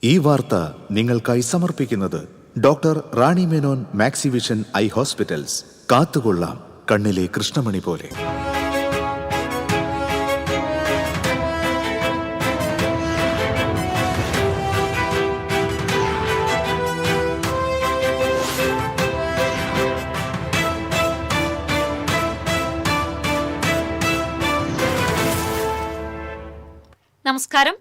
ഈ വാർത്ത നിങ്ങൾക്കായി സമർപ്പിക്കുന്നത് doctor Rani Menon Maxivision I hospitals. കാത്തുകൊള്ളാം കണ്ണിലെ കൃഷ്ണമണി പോലെ. നമസ്കാരം.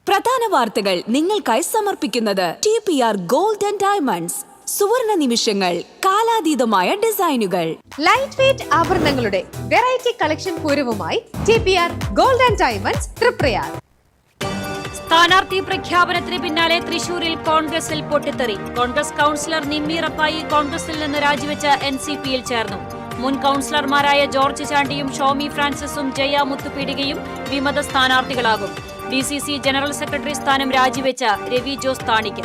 പ്രധാന വാർത്തകൾ നിങ്ങൾക്കായി സമർപ്പിക്കുന്നത് TPR ഗോൾഡ് ആൻഡ് ഡയമണ്ട്സ്. സുവർണ നിമിഷങ്ങൾ, കാലാതീതമായ ഡിസൈനുകൾ. ലൈറ്റ് വെയ്റ്റ് ആഭരണങ്ങളുടെ വെറൈറ്റി കളക്ഷൻ പൂരവുമായി TPR gold and diamonds Triprayar. സ്ഥാനാർത്ഥി പ്രഖ്യാപനത്തിന് പിന്നാലെ തൃശൂരിൽ കോൺഗ്രസിൽ പൊട്ടിത്തെറി. കോൺഗ്രസ് കൌൺസിലർ നിമ്മി റപ്പായി കോൺഗ്രസിൽ നിന്ന് രാജിവെച്ച് NCPയിൽ ചേർന്നു. മുൻ കൌൺസിലർമാരായ ജോർജ് ചാണ്ടിയും ഷോമി ഫ്രാൻസിസും ജയ മുത്തുപീടികയും വിമത സ്ഥാനാർത്ഥികളാകും. DCC ജനറൽ സെക്രട്ടറി സ്ഥാനം രാജിവെച്ച രവി ജോസ് താണിക്ക്.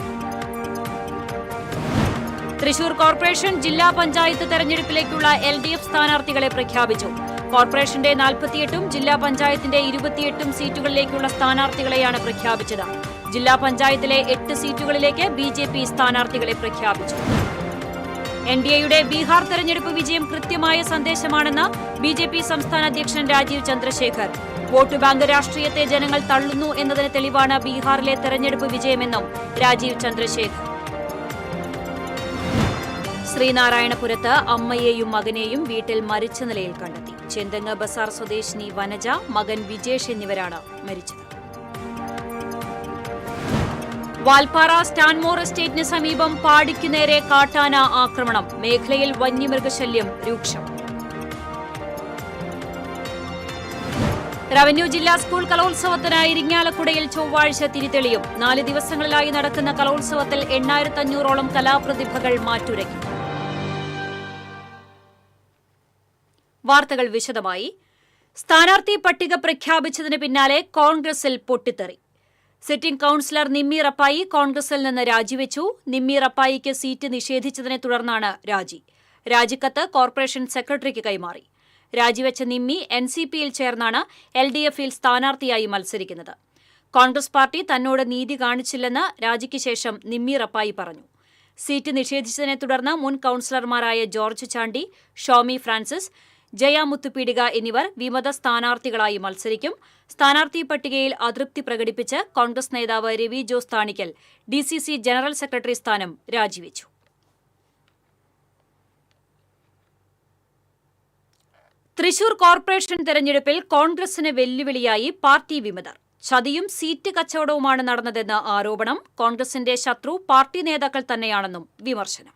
തൃശൂർ കോർപ്പറേഷൻ ജില്ലാ പഞ്ചായത്ത് തെരഞ്ഞെടുപ്പിലേക്കുള്ള LDF സ്ഥാനാർത്ഥികളെ പ്രഖ്യാപിച്ചു. കോർപ്പറേഷന്റെ 48ഉം ജില്ലാ പഞ്ചായത്തിന്റെ 28ഉം സീറ്റുകളിലേക്കുള്ള സ്ഥാനാർത്ഥികളെയാണ് പ്രഖ്യാപിച്ചത്. ജില്ലാ പഞ്ചായത്തിലെ 8 സീറ്റുകളിലേക്ക് BJP സ്ഥാനാർത്ഥികളെ പ്രഖ്യാപിച്ചു. NDAയുടെ ബീഹാർ തെരഞ്ഞെടുപ്പ് വിജയം കൃത്യമായ സന്ദേശമാണെന്ന് BJP സംസ്ഥാന അധ്യക്ഷൻ രാജീവ് ചന്ദ്രശേഖർ. വോട്ട് ബാങ്ക് രാഷ്ട്രീയത്തെ ജനങ്ങൾ തള്ളുന്നു എന്നതിന് തെളിവാണ് ബീഹാറിലെ തെരഞ്ഞെടുപ്പ് വിജയമെന്നും രാജീവ് ചന്ദ്രശേഖർ. ശ്രീനാരായണപുരത്ത് അമ്മയെയും മകനെയും വീട്ടിൽ മരിച്ച നിലയിൽ കണ്ടെത്തി. ചെന്തങ്ങ് ബസാർ സ്വദേശിനി വനജ, മകൻ വിജേഷ് എന്നിവരാണ് മരിച്ചത്. വാൽപ്പാറ സ്റ്റാൻമോർ എസ്റ്റേറ്റിന് സമീപം പാടിക്കു നേരെ കാട്ടാന ആക്രമണം. മേഖലയിൽ വന്യമൃഗശല്യം രൂക്ഷം. റവന്യൂ ജില്ലാ സ്കൂൾ കലോത്സവത്തിന് ഇരിങ്ങാലക്കുടയിൽ ചൊവ്വാഴ്ച തിരിതെളിയും. 4 ദിവസങ്ങളിലായി നടക്കുന്ന കലോത്സവത്തിൽ 8500ഓളം കലാപ്രതിഭകൾ മാറ്റുരയ്ക്കും. വാർത്തകൾ വിശദമായി. സ്ഥാനാർത്ഥി പട്ടിക പ്രഖ്യാപിച്ചതിന് പിന്നാലെ കോൺഗ്രസിൽ പൊട്ടിത്തെറി. സിറ്റിംഗ് കൌൺസിലർ നിമ്മി റപ്പായി കോൺഗ്രസിൽ നിന്ന് രാജിവെച്ചു. നിമ്മി റപ്പായിക്ക് സീറ്റ് നിഷേധിച്ചതിനെ തുടർന്നാണ് രാജി. രാജിക്കത്ത് കോർപ്പറേഷൻ സെക്രട്ടറിക്ക് കൈമാറി. രാജിവെച്ച നിമ്മി NCPയിൽ ചേർന്നാണ് LDFയിൽ സ്ഥാനാർത്ഥിയായി മത്സരിക്കുന്നത്. കോൺഗ്രസ് പാർട്ടി തന്നോട് നീതി കാണിച്ചില്ലെന്ന് രാജിക്ക് ശേഷം നിമ്മി റപ്പായി പറഞ്ഞു. സീറ്റ് നിഷേധിച്ചതിനെ തുടർന്ന് മുൻ കൌൺസിലർമാരായ ജോർജ് ചാണ്ടി, ഷോമി ഫ്രാൻസിസ്, ജയ മുത്തുപീടിക എന്നിവർ വിമത സ്ഥാനാർത്ഥികളായി മത്സരിക്കും. സ്ഥാനാർത്ഥി പട്ടികയിൽ അതൃപ്തി പ്രകടിപ്പിച്ച് കോൺഗ്രസ് നേതാവ് Ravi Jose Thanikkal DCC general secretary സ്ഥാനം രാജിവെച്ചു. തൃശൂർ കോർപ്പറേഷൻ തെരഞ്ഞെടുപ്പിൽ കോൺഗ്രസിന് വെല്ലുവിളിയായി പാർട്ടി വിമതർ. ചതിയും സീറ്റ് കച്ചവടവുമാണ് നടന്നതെന്ന് ആരോപണം. കോൺഗ്രസിന്റെ ശത്രു പാർട്ടി നേതാക്കൾ തന്നെയാണെന്നും വിമർശനം.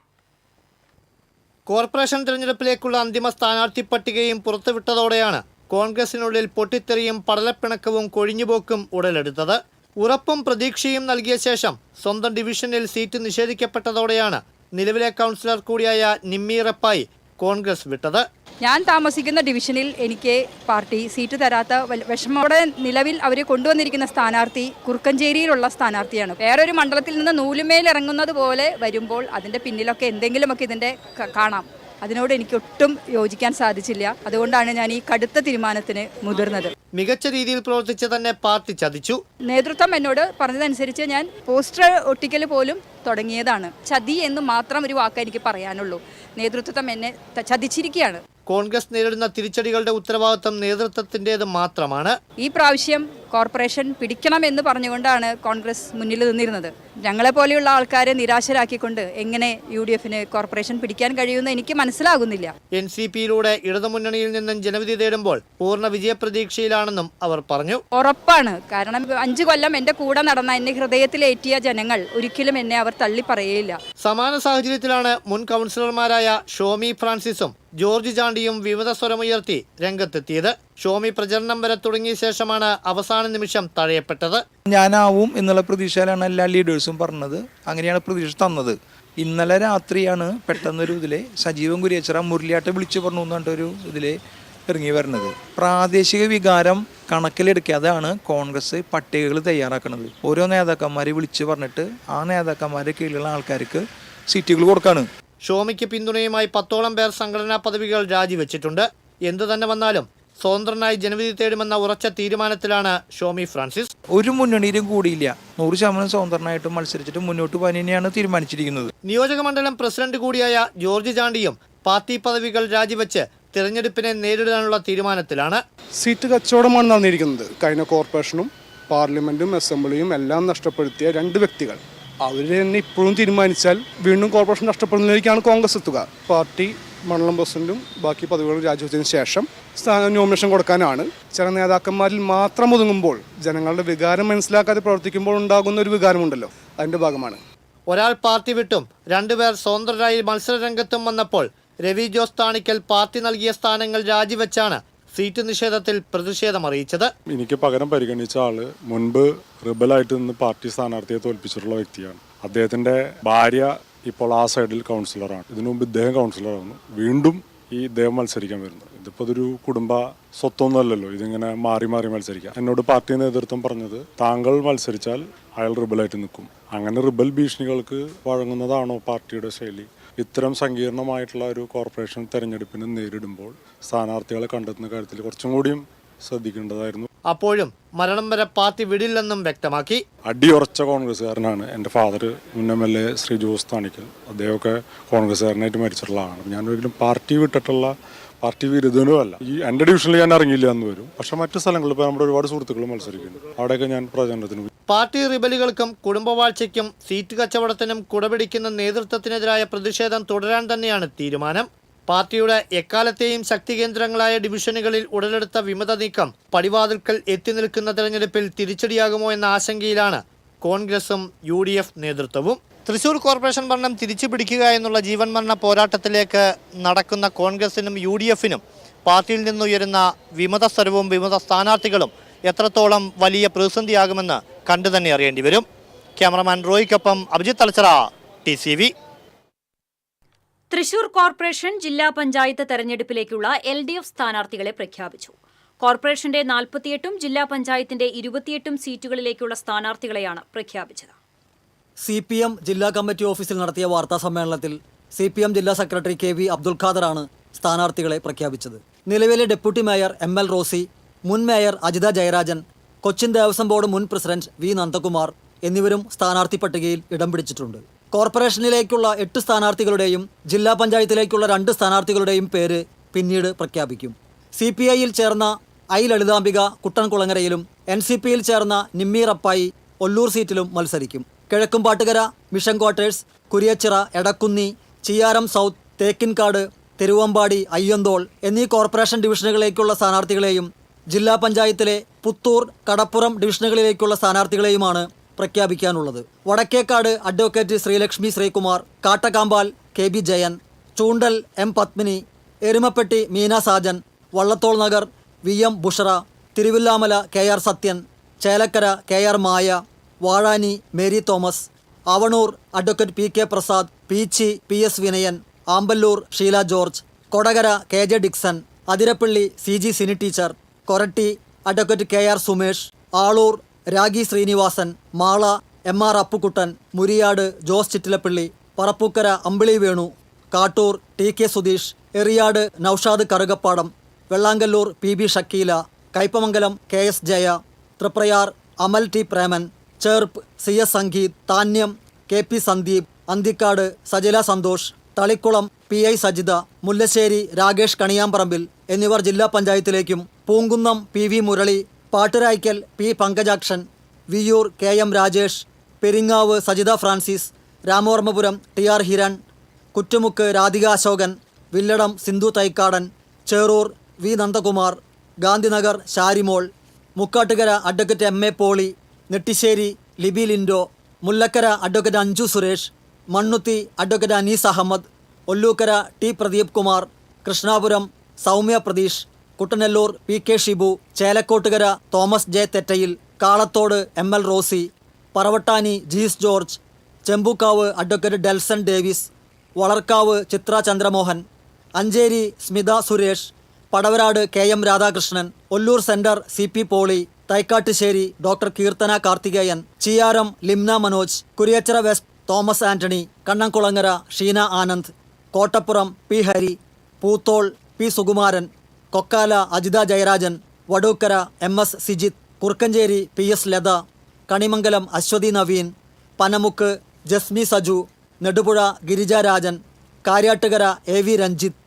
കോർപ്പറേഷൻ തെരഞ്ഞെടുപ്പിലേക്കുള്ള അന്തിമ സ്ഥാനാർത്ഥി പട്ടികയും പുറത്തുവിട്ടതോടെയാണ് കോൺഗ്രസിനുള്ളിൽ പൊട്ടിത്തെറിയും പടലപ്പിണക്കവും കൊഴിഞ്ഞുപോക്കും ഉടലെടുത്തത്. ഉറപ്പും പ്രതീക്ഷയും നൽകിയ ശേഷം സ്വന്തം ഡിവിഷനിൽ സീറ്റ് നിഷേധിക്കപ്പെട്ടതോടെയാണ് നിലവിലെ കൗൺസിലർ കൂടിയായ നിമ്മി റപ്പായി കോൺഗ്രസ് വിട്ടത്. ഞാൻ താമസിക്കുന്ന ഡിവിഷനിൽ എനിക്ക് പാർട്ടി സീറ്റ് തരാത്ത വിഷമോടെ നിലവിൽ അവർ കൊണ്ടുവന്നിരിക്കുന്ന സ്ഥാനാർത്ഥി കുറുക്കഞ്ചേരിയിലുള്ള സ്ഥാനാർത്ഥിയാണ്. വേറൊരു മണ്ഡലത്തിൽ നിന്ന് നൂലുമേൽ ഇറങ്ങുന്നത് പോലെ വരുമ്പോൾ അതിൻ്റെ പിന്നിലൊക്കെ എന്തെങ്കിലുമൊക്കെ ഇതിൻ്റെ കാണാം. അതിനോട് എനിക്ക് ഒട്ടും യോജിക്കാൻ സാധിച്ചില്ല. അതുകൊണ്ടാണ് ഞാൻ ഈ കടുത്ത തീരുമാനത്തിന് മുതിർന്നത്. മികച്ച രീതിയിൽ പ്രവർത്തിച്ച് തന്നെ പാർട്ടി ചതിച്ചു. നേതൃത്വം എന്നോട് പറഞ്ഞതനുസരിച്ച് ഞാൻ പോസ്റ്റർ ഒട്ടിക്കൽ പോലും തുടങ്ങിയതാണ്. ചതി എന്ന് മാത്രം ഒരു വാക്ക് എനിക്ക് പറയാനുള്ളൂ. നേതൃത്വം എന്നെ ചതിച്ചിരിക്കുകയാണ്. കോൺഗ്രസ് നേരിടുന്ന തിരിച്ചടികളുടെ ഉത്തരവാദിത്വം നേതൃത്വത്തിൻ്റേത് മാത്രമാണ്. ഈ പ്രാവശ്യം കോർപ്പറേഷൻ പിടിക്കണമെന്ന് പറഞ്ഞുകൊണ്ടാണ് കോൺഗ്രസ് മുന്നിൽ നിന്നിരുന്നത്. ഞങ്ങളെപ്പോലെയുള്ള ആൾക്കാരെ നിരാശരാക്കിക്കൊണ്ട് എങ്ങനെ UDFന് കോർപ്പറേഷൻ പിടിക്കാൻ കഴിയുമെന്ന് എനിക്ക് മനസ്സിലാകുന്നില്ല. NCPയിലൂടെ ഇടതുമുന്നണിയിൽ നിന്നും ജനവിധി തേടുമ്പോൾ പൂർണ്ണ വിജയപ്രതീക്ഷയിലാണെന്നും അവർ പറഞ്ഞു. ഉറപ്പാണ്. കാരണം 5 കൊല്ലം എൻ്റെ കൂടെ നടന്ന എന്നെ ഹൃദയത്തിലേറ്റിയ ജനങ്ങൾ ഒരിക്കലും എന്നെ അവർ തള്ളി പറയേയില്ല. സമാന സാഹചര്യത്തിലാണ് മുൻ കൗൺസിലർമാരായ ഷോമി ഫ്രാൻസിസും ജോർജ് ചാണ്ടിയും വിമത സ്വരമുയർത്തി രംഗത്തെത്തിയത്. ഷോമി പ്രചരണം വരെ തുടങ്ങിയ ശേഷമാണ് അവസാന നിമിഷം തഴയപ്പെട്ടത്. ഞാനാവും എന്നുള്ള പ്രതീക്ഷയിലാണ് എല്ലാ ലീഡേഴ്സും പറഞ്ഞത്. അങ്ങനെയാണ് പ്രതീക്ഷ തന്നത്. ഇന്നലെ രാത്രിയാണ് പെട്ടെന്നൊരു ഇതിലെ സജീവൻ കുരിയച്ചിറ മുരളിയാട്ടെ വിളിച്ചു പറഞ്ഞു എന്നിട്ടൊരു ഇതിലെ ഇറങ്ങി വരുന്നത്. പ്രാദേശിക വികാരം കണക്കിലെടുക്കാതെയാണ് കോൺഗ്രസ് പട്ടികകൾ തയ്യാറാക്കുന്നത്. ഓരോ നേതാക്കന്മാരെ വിളിച്ചു പറഞ്ഞിട്ട് ആ നേതാക്കന്മാരുടെ കീഴിലുള്ള ആൾക്കാർക്ക് സീറ്റുകൾ കൊടുക്കാണ്. ഷോമിക്ക് പിന്തുണയുമായി 10ഓളം പേർ സംഘടനാ പദവികൾ രാജിവെച്ചിട്ടുണ്ട്. എന്തു തന്നെ വന്നാലും സ്വതന്ത്രനായി ജനവിധി തേടുമെന്ന ഉറച്ച തീരുമാനത്തിലാണ് ഷോമി ഫ്രാൻസിസ്. ഒരു മുന്നണിയിലും കൂടിയില്ല, 100% സ്വതന്ത്രനായിട്ട് മത്സരിച്ചിട്ട് മുന്നോട്ട് പോകാൻ തന്നെയാണ് തീരുമാനിച്ചിരിക്കുന്നത്. നിയോജകമണ്ഡലം പ്രസിഡന്റ് കൂടിയായ ജോർജ് ചാണ്ടിയും പാർട്ടി പദവികൾ രാജിവെച്ച് തിരഞ്ഞെടുപ്പിനെ നേരിടാനുള്ള തീരുമാനത്തിലാണ്. സീറ്റ് കച്ചവടമാണ് നടന്നിരിക്കുന്നത്. കഴിഞ്ഞ കോർപ്പറേഷനും പാർലമെന്റും അസംബ്ലിയും എല്ലാം നഷ്ടപ്പെടുത്തിയ രണ്ട് വ്യക്തികൾ അവർ തന്നെ ഇപ്പോഴും തീരുമാനിച്ചാൽ വീണ്ടും കോർപ്പറേഷൻ നഷ്ടപ്പെടുന്നതിലേക്കാണ് കോൺഗ്രസ് എത്തുക. പാർട്ടി മണ്ഡലം പ്രസിഡന്റും ബാക്കി പദവികളും രാജിവെച്ചതിന് ശേഷം നോമിനേഷൻ കൊടുക്കാനാണ്. ചില നേതാക്കന്മാരിൽ മാത്രം ഒതുങ്ങുമ്പോൾ ജനങ്ങളുടെ വികാരം മനസ്സിലാക്കാതെ പ്രവർത്തിക്കുമ്പോൾ ഉണ്ടാകുന്ന ഒരു വികാരമുണ്ടല്ലോ, അതിന്റെ ഭാഗമാണ്. ഒരാൾ പാർട്ടി വിട്ടും രണ്ടുപേർ സ്വതന്ത്രരായി മത്സരരംഗത്തും വന്നപ്പോൾ രവി ജോസ് താണിക്കൽ പാർട്ടി നൽകിയ സ്ഥാനങ്ങൾ രാജിവെച്ചാണ് സീറ്റ് നിഷേധത്തിൽ പ്രതിഷേധമറിയിച്ചത്. എനിക്ക് പകരം പരിഗണിച്ച ആള് മുൻപ് റിബലായിട്ട് നിന്ന് പാർട്ടി സ്ഥാനാർത്ഥിയെ തോൽപ്പിച്ചിട്ടുള്ള വ്യക്തിയാണ്. അദ്ദേഹത്തിന്റെ ഭാര്യ ഇപ്പോൾ ആ സൈഡിൽ കൗൺസിലറാണ്. ഇതിനു മുമ്പ് ഇദ്ദേഹം കൗൺസിലറാണ്. വീണ്ടും ഈ ഇദ്ദേഹം മത്സരിക്കാൻ വരുന്നത്. ഇതിപ്പോൾ ഒരു കുടുംബ സ്വത്തൊന്നുമല്ലല്ലോ, ഇതിങ്ങനെ മാറി മാറി മത്സരിക്കാം. എന്നോട് പാർട്ടി നേതൃത്വം പറഞ്ഞത് താങ്കൾ മത്സരിച്ചാൽ അയാൾ റിബലായിട്ട് നിൽക്കും. അങ്ങനെ റിബൽ ഭീഷണികൾക്ക് വഴങ്ങുന്നതാണോ പാർട്ടിയുടെ ശൈലി? ഇത്തരം സങ്കീർണമായിട്ടുള്ള ഒരു കോർപ്പറേഷൻ തെരഞ്ഞെടുപ്പിന് നേരിടുമ്പോൾ സ്ഥാനാർത്ഥികളെ കണ്ടെത്തുന്ന കാര്യത്തിൽ കുറച്ചും കൂടിയും ശ്രദ്ധിക്കേണ്ടതായിരുന്നു. അപ്പോഴും മരണം വരെ പാർട്ടി വിടില്ലെന്നും വ്യക്തമാക്കി. അടിയുറച്ച കോൺഗ്രസ്സുകാരനാണ് എൻ്റെ ഫാദർ, മുൻ MLA ശ്രീ ജോസ് താണിക്കൽ. അദ്ദേഹമൊക്കെ കോൺഗ്രസ്സുകാരനായിട്ട് മരിച്ചിട്ടുള്ള ആളാണ്. ഞാൻ ഒരിക്കലും പാർട്ടി വിട്ടിട്ടുള്ള പാർട്ടി വിരുദ്ധനും അല്ല. ഈ എൻ്റെ ഡിവിഷനിൽ ഞാൻ ഇറങ്ങിയില്ല എന്ന് വരും. പക്ഷെ മറ്റു സ്ഥലങ്ങളിൽ ഇപ്പോൾ നമ്മുടെ ഒരുപാട് സുഹൃത്തുക്കൾ മത്സരിക്കുന്നു. അവിടെയൊക്കെ ഞാൻ പ്രചരണത്തിന് പോയി. പാർട്ടി റിബലുകൾക്കും കുടുംബവാഴ്ചയ്ക്കും സീറ്റ് കച്ചവടത്തിനും കുടപിടിക്കുന്ന നേതൃത്വത്തിനെതിരായ പ്രതിഷേധം തുടരാൻ തന്നെയാണ് തീരുമാനം. പാർട്ടിയുടെ എക്കാലത്തെയും ശക്തി കേന്ദ്രങ്ങളായ ഡിവിഷനുകളിൽ ഉടലെടുത്ത വിമത നീക്കം പടിവാതിൽക്കൽ എത്തി നിൽക്കുന്ന തെരഞ്ഞെടുപ്പിൽ തിരിച്ചടിയാകുമോ എന്ന ആശങ്കയിലാണ് കോൺഗ്രസും UDF നേതൃത്വവും. തൃശൂർ കോർപ്പറേഷൻ ഭരണം തിരിച്ചു പിടിക്കുക എന്നുള്ള ജീവൻ മരണ പോരാട്ടത്തിലേക്ക് നടക്കുന്ന കോൺഗ്രസിനും UDFനും പാർട്ടിയിൽ നിന്നുയരുന്ന വിമത സ്വരവും വിമത സ്ഥാനാർത്ഥികളും എത്രത്തോളം വലിയ പ്രതിസന്ധിയാകുമെന്ന് കണ്ടു തന്നെ അറിയേണ്ടി വരും. ക്യാമറമാൻ റോയ്ക്കൊപ്പം അഭിജിത്ത് തലച്ചറ, TCV. തൃശൂർ കോർപ്പറേഷൻ ജില്ലാ പഞ്ചായത്ത് തെരഞ്ഞെടുപ്പിലേക്കുള്ള LDF സ്ഥാനാർത്ഥികളെ പ്രഖ്യാപിച്ചു. കോർപ്പറേഷന്റെ 48ഉം ജില്ലാ പഞ്ചായത്തിന്റെ 28ഉം സീറ്റുകളിലേക്കുള്ള സ്ഥാനാർത്ഥികളെയാണ് പ്രഖ്യാപിച്ചത്. CPM ജില്ലാ കമ്മിറ്റി ഓഫീസിൽ നടത്തിയ വാർത്താ സമ്മേളനത്തിൽ CPM ജില്ലാ സെക്രട്ടറി KV അബ്ദുൽ ഖാദറാണ് സ്ഥാനാർത്ഥികളെ പ്രഖ്യാപിച്ചത്. നിലവിലെ ഡെപ്യൂട്ടി മേയർ ML റോസി, മുൻ മേയർ അജിത ജയരാജൻ, കൊച്ചിൻ ദേവസ്വം ബോർഡ് മുൻ പ്രസിഡന്റ് V നന്ദകുമാർ എന്നിവരും സ്ഥാനാർത്ഥി പട്ടികയിൽ ഇടം പിടിച്ചിട്ടുണ്ട്. കോർപ്പറേഷനിലേക്കുള്ള 8 സ്ഥാനാർത്ഥികളുടെയും ജില്ലാ പഞ്ചായത്തിലേക്കുള്ള 2 സ്ഥാനാർത്ഥികളുടെയും പേര് പിന്നീട് പ്രഖ്യാപിക്കും. CPIയിൽ ചേർന്ന I ലളിതാംബിക കുട്ടൻകുളങ്ങരയിലും NCPയിൽ ചേർന്ന നിമ്മി റപ്പായി ഒല്ലൂർ സീറ്റിലും മത്സരിക്കും. Kizhakkumpattukara, mission quarters, Kuriachira, Edakkunni, Chiyyaram south, Thekkinkadu, Thiruvambady, Ayyanthole എന്നീ കോർപ്പറേഷൻ ഡിവിഷനുകളിലേക്കുള്ള സ്ഥാനാർത്ഥികളെയും ജില്ലാ പഞ്ചായത്തിലെ പുത്തൂർ, കടപ്പുറം ഡിവിഷനുകളിലേക്കുള്ള സ്ഥാനാർത്ഥികളെയുമാണ് പ്രഖ്യാപിക്കാനുള്ളത്. Vadakkekad advocate Sreelakshmi Sreekumar, Kattakampal KB Jayan, Choondal M Padmini, Erumapetty Meena Sajan, Vallathol Nagar VM Bushara, Thiruvilwamala KR Sathyan, Chelakkara KR Maya, Vazhani Mary Thomas, Avanoor advocate PK Prasad, Peechi PS Vinayan, Amballur Sheela George, Kodakara KJ Dickson, Athirappilly CG Sini teacher, Koratty advocate KR Sumesh, Aloor Ragi Sreenivasan, Mala MR Appukuttan, Muriyad Jose Chittilappilly, Parappukkara Ambili Venu, Kattoor TK Sudheesh, Eriyad Noushad Karukappadam, Vellangallur PB Shakeela, Kaipamangalam KS Jaya, Triprayar Amal T Preman, Cherpu CS Sangeeth, Thanniyam KP Sandeep, Anthikad Sajila Santhosh, Thalikulam PI Sajitha, Mullassery Rakesh Kaniyamparambil എന്നിവർ ജില്ലാ പഞ്ചായത്തിലേക്കും, Poonkunnam PV Murali, Patturaikkal P Pankajakshan, Viyyur KM Rajesh, Peringavu Sajitha Francis, Ramavarmapuram TR Hiran, Kuttumuck Radhika Ashokan, Villadam Sindhu Thaikkadan, Cherur V Nandakumar, Gandhinagar Sharimol, Mukkattukara advocate MA Poly, Nettissery Libi Lindo, Mullakkara advocate Anju Suresh, Mannuthy advocate Anees Ahammed, Ollukkara T Pradeep Kumar, Krishnapuram Soumya Pratheesh, Kuttanellur PK Shibu, Chelakkottukara Thomas J Thettayil, Kalathode ML Rosy, Paravattani Jees George, Chembukkavu advocate Delson Davis, Valarkavu Chithra Chandramohan, Ancheri Smitha Suresh, Padavarad KM Radhakrishnan, Ollur centre CP Poly, Thaikkattussery doctor Keerthana Karthikeyan, Chiyyaram Limna Manoj, Kuriachira west Thomas Antony, Kannamkulangara Sheena Anand, Kottappuram P Hari, Poothole P Sukumaran, Kokkala Ajitha Jayarajan, Vadookkara MS Sijith, Kurukkancheri PS Latha, Kanimangalam Aswathy Naveen, Panamukku Jasmi Saju, Nedupuzha Girija Rajan, Karyattukara AV Ranjith,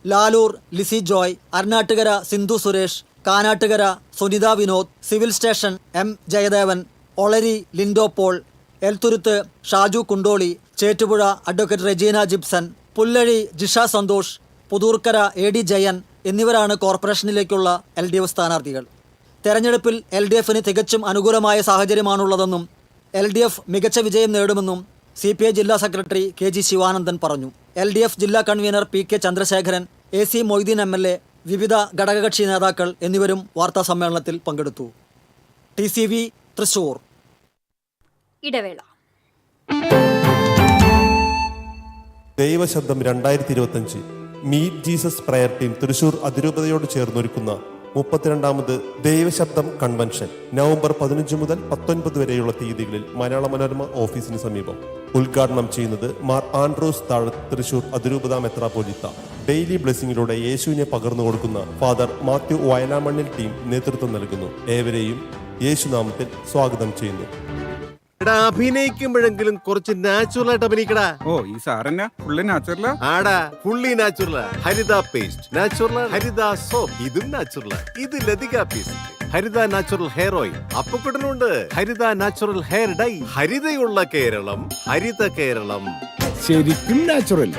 Lalur Lissy Joy, Arnattukara Sindhu Suresh, Kanattukara Sunitha Vinod, civil station M Jayadevan, Olari Lindo Paul, Elthuruth Shaju Kundoli, Chettupuzha advocate Regina Jibson, Pullazhi Jisha Santhosh, Puthurkkara AD Jayan എന്നിവരാണ് കോർപ്പറേഷനിലേക്കുള്ള LDF സ്ഥാനാർത്ഥികൾ. തെരഞ്ഞെടുപ്പിൽ LDFന് തികച്ചും അനുകൂലമായ സാഹചര്യമാണുള്ളതെന്നും LDF മികച്ച വിജയം നേടുമെന്നും CPI ജില്ലാ secretary KG Sivanandan പറഞ്ഞു. LDF ജില്ലാ convener PK Chandrasekharan, AC Moideen MLA, വിവിധ ഘടകകക്ഷി നേതാക്കൾ എന്നിവരും വാർത്താസമ്മേളനത്തിൽ പങ്കെടുത്തു. TCV തൃശൂർ. ഇടവേള. ദൈവശബ്ദം 2025 meet Jesus prayer team Thrissur അതിരൂപതയോട് ചേർന്നൊരുക്കുന്ന 32ാമത് ദൈവശബ്ദം കൺവെൻഷൻ നവംബർ 15 മുതൽ 19 വരെയുള്ള തീയതികളിൽ മലയാള മനോരമ ഓഫീസിന് സമീപം. ഉദ്ഘാടനം ചെയ്യുന്നത് മാർ ആൻഡ്രോസ് താഴത്ത്, തൃശൂർ അതിരൂപത മെത്രാപ്പോലീത്ത. ഡെയിലി ബ്ലെസ്സിങ്ങിലൂടെ യേശുവിനെ പകർന്നു കൊടുക്കുന്ന ഫാദർ മാത്യു വയലാമണ്ണിൽ ടീം നേതൃത്വം നൽകുന്നു. ഏവരെയും യേശുനാമത്തിൽ സ്വാഗതം ചെയ്യുന്നു. അഭിനയിക്കുമ്പോഴെങ്കിലും കുറച്ച് നാച്ചുറൽ ആയിട്ട് അഭിനയിക്കടാ. ഈ സാറന്നെ ഫുള്ള് നാച്ചുറലാ? ആടാ, ഫുള്ളി നാച്ചുറലാ. ഹരിത പേസ്റ്റ് നാച്ചുറൽ, ഹരിത സോപ്പ് ഇതും നാച്ചുറൽ, ഇത് ലതിക പേസ്റ്റ്, ഹരിത നാച്ചുറൽ ഹെയർ ഓയിൽ, അപ്പക്കുട്ടനുണ്ട് ഹരിത natural hair dye. ഹരിതയുള്ള Keralam, Haritha Keralam, ശരിക്കും നാച്ചുറൽ.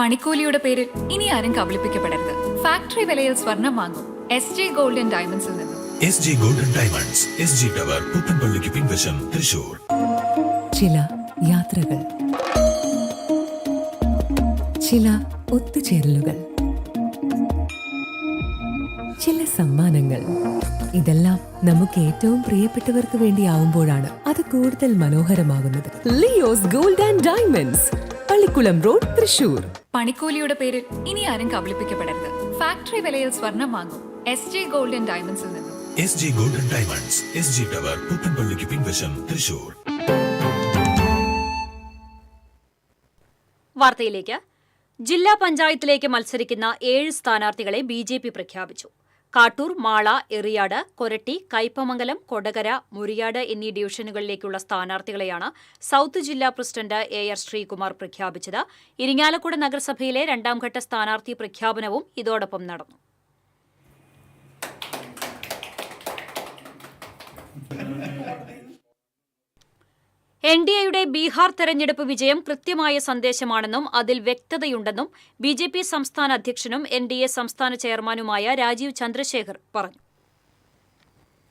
പണിക്കൂലിയുടെ പേരിൽ ഇനി ആരും കബളിപ്പിക്കപ്പെടരുത്. ഫാക്ടറി വിലയിൽ സ്വർണം വാങ്ങും SG ഗോൾഡൻ ഡയമണ്ട്സിൽ നിന്നും. SG golden diamonds, SG tower, പുത്തൻപള്ളിക്ക് പിൻവശം, തൃശൂർ. ചില യാത്രകൾ, ചില ഒത്തുചേരലുകൾ, ചില സമ്മാനങ്ങൾ, ഇതെല്ലാം നമുക്ക് ഏറ്റവും പ്രിയപ്പെട്ടവർക്ക് വേണ്ടിയാവുമ്പോഴാണ് അത് കൂടുതൽ മനോഹരമാകുന്നത്. Leo's gold and diamonds, Pallikulam road, Thrissur. പണിക്കൂലിയുടെ പേരിൽ ഇനി ആരും കബളിപ്പിക്കപ്പെടരുത്. ഫാക്ടറി വിലയിൽ സ്വർണം വാങ്ങും SG ഗോൾഡൻ ഡയമണ്ട്സിൽ നിന്നും. SG golden diamonds, SG tower, പുത്തൻപള്ളിക്ക് പിൻവശം, തൃശൂർ. വാർത്തയിലേക്ക്. ജില്ലാ പഞ്ചായത്തിലേക്ക് മത്സരിക്കുന്ന 7 സ്ഥാനാർത്ഥികളെ BJP പ്രഖ്യാപിച്ചു. കാട്ടൂർ, മാള, എറിയാട്, കൊരട്ടി, കയ്പമംഗലം, കൊടകര, മുരിയാട് എന്നീ ഡിവിഷനുകളിലേക്കുള്ള സ്ഥാനാർത്ഥികളെയാണ് സൌത്ത് ജില്ലാ പ്രസിഡന്റ് AR ശ്രീകുമാർ പ്രഖ്യാപിച്ചത്. ഇരിങ്ങാലക്കുട നഗരസഭയിലെ 2ാം ഘട്ട സ്ഥാനാർത്ഥി പ്രഖ്യാപനവും ഇതോടൊപ്പം നടന്നു. NDAയുടെ ബീഹാർ തെരഞ്ഞെടുപ്പ് വിജയം കൃത്യമായ സന്ദേശമാണെന്നും അതിൽ വ്യക്തതയുണ്ടെന്നും BJP സംസ്ഥാന അധ്യക്ഷനും NDA സംസ്ഥാന ചെയർമാനുമായ രാജീവ് ചന്ദ്രശേഖർ പറഞ്ഞു.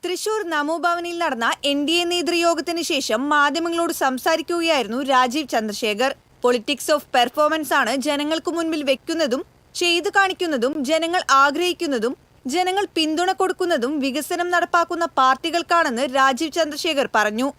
തൃശൂർ നമോഭവനിൽ നടന്ന NDA നേതൃയോഗത്തിന് ശേഷം മാധ്യമങ്ങളോട് സംസാരിക്കുകയായിരുന്നു Rajeev Chandrasekhar. Politics of performance ആണ് ജനങ്ങൾക്ക് മുൻപിൽ വെക്കുന്നതും ചെയ്തു കാണിക്കുന്നതും ജനങ്ങൾ ആഗ്രഹിക്കുന്നതും ജനങ്ങൾ പിന്തുണ കൊടുക്കുന്നതും വികസനം നടപ്പാക്കുന്ന പാർട്ടികൾക്കാണെന്ന് രാജീവ് ചന്ദ്രശേഖർ പറഞ്ഞു.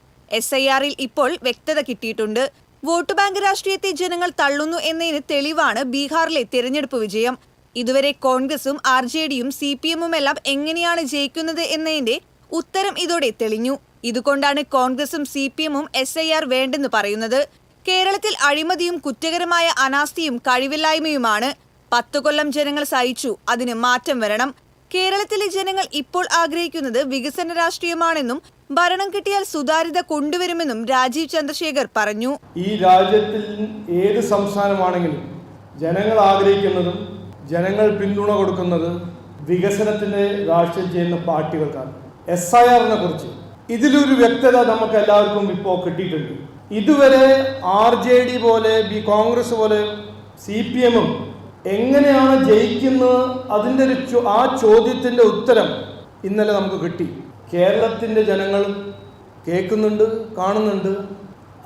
SIRൽ ഇപ്പോൾ വ്യക്തത കിട്ടിയിട്ടുണ്ട്. വോട്ട് ബാങ്ക് രാഷ്ട്രീയത്തെ ജനങ്ങൾ തള്ളുന്നു എന്നതിന് തെളിവാണ് ബീഹാറിലെ തിരഞ്ഞെടുപ്പ് വിജയം. ഇതുവരെ കോൺഗ്രസും RJDയും CPMും എല്ലാം എങ്ങനെയാണ് ജയിക്കുന്നത് എന്നതിന്റെ ഉത്തരം ഇതോടെ തെളിഞ്ഞു. ഇതുകൊണ്ടാണ് കോൺഗ്രസും CPMും SIR വേണ്ടെന്ന് പറയുന്നത്. കേരളത്തിൽ അഴിമതിയും കുറ്റകരമായ അനാസ്ഥയും കഴിവില്ലായ്മയുമാണ്. 10 കൊല്ലം ജനങ്ങൾ സഹിച്ചു, അതിന് മാറ്റം വരണം. കേരളത്തിലെ ജനങ്ങൾ ഇപ്പോൾ ആഗ്രഹിക്കുന്നത് വികസന രാഷ്ട്രീയമാണെന്നും ഭരണം കിട്ടിയാൽ സുതാര്യത കൊണ്ടുവരുമെന്നും രാജീവ് ചന്ദ്രശേഖർ പറഞ്ഞു. ഈ രാജ്യത്തിൽ ഏത് സംസ്ഥാനമാണെങ്കിലും ജനങ്ങൾ ആഗ്രഹിക്കുന്നതും ജനങ്ങൾ പിന്തുണ കൊടുക്കുന്നത് വികസനത്തിന് രാഷ്ട്രീയം ചെയ്യുന്ന പാർട്ടികൾക്കാണ്. SIRനെ കുറിച്ച് ഇതിലൊരു വ്യക്തത നമുക്ക് എല്ലാവർക്കും ഇപ്പോൾ കിട്ടിയിട്ടുണ്ട്. ഇതുവരെ RJD പോലെ കോൺഗ്രസ് പോലെ CPMും എങ്ങനെയാണ് ജയിക്കുന്നത് അതിൻ്റെ ആ ചോദ്യത്തിൻ്റെ ഉത്തരം ഇന്നലെ നമുക്ക് കിട്ടി. കേരളത്തിൻ്റെ ജനങ്ങൾ കേൾക്കുന്നുണ്ട്, കാണുന്നുണ്ട്.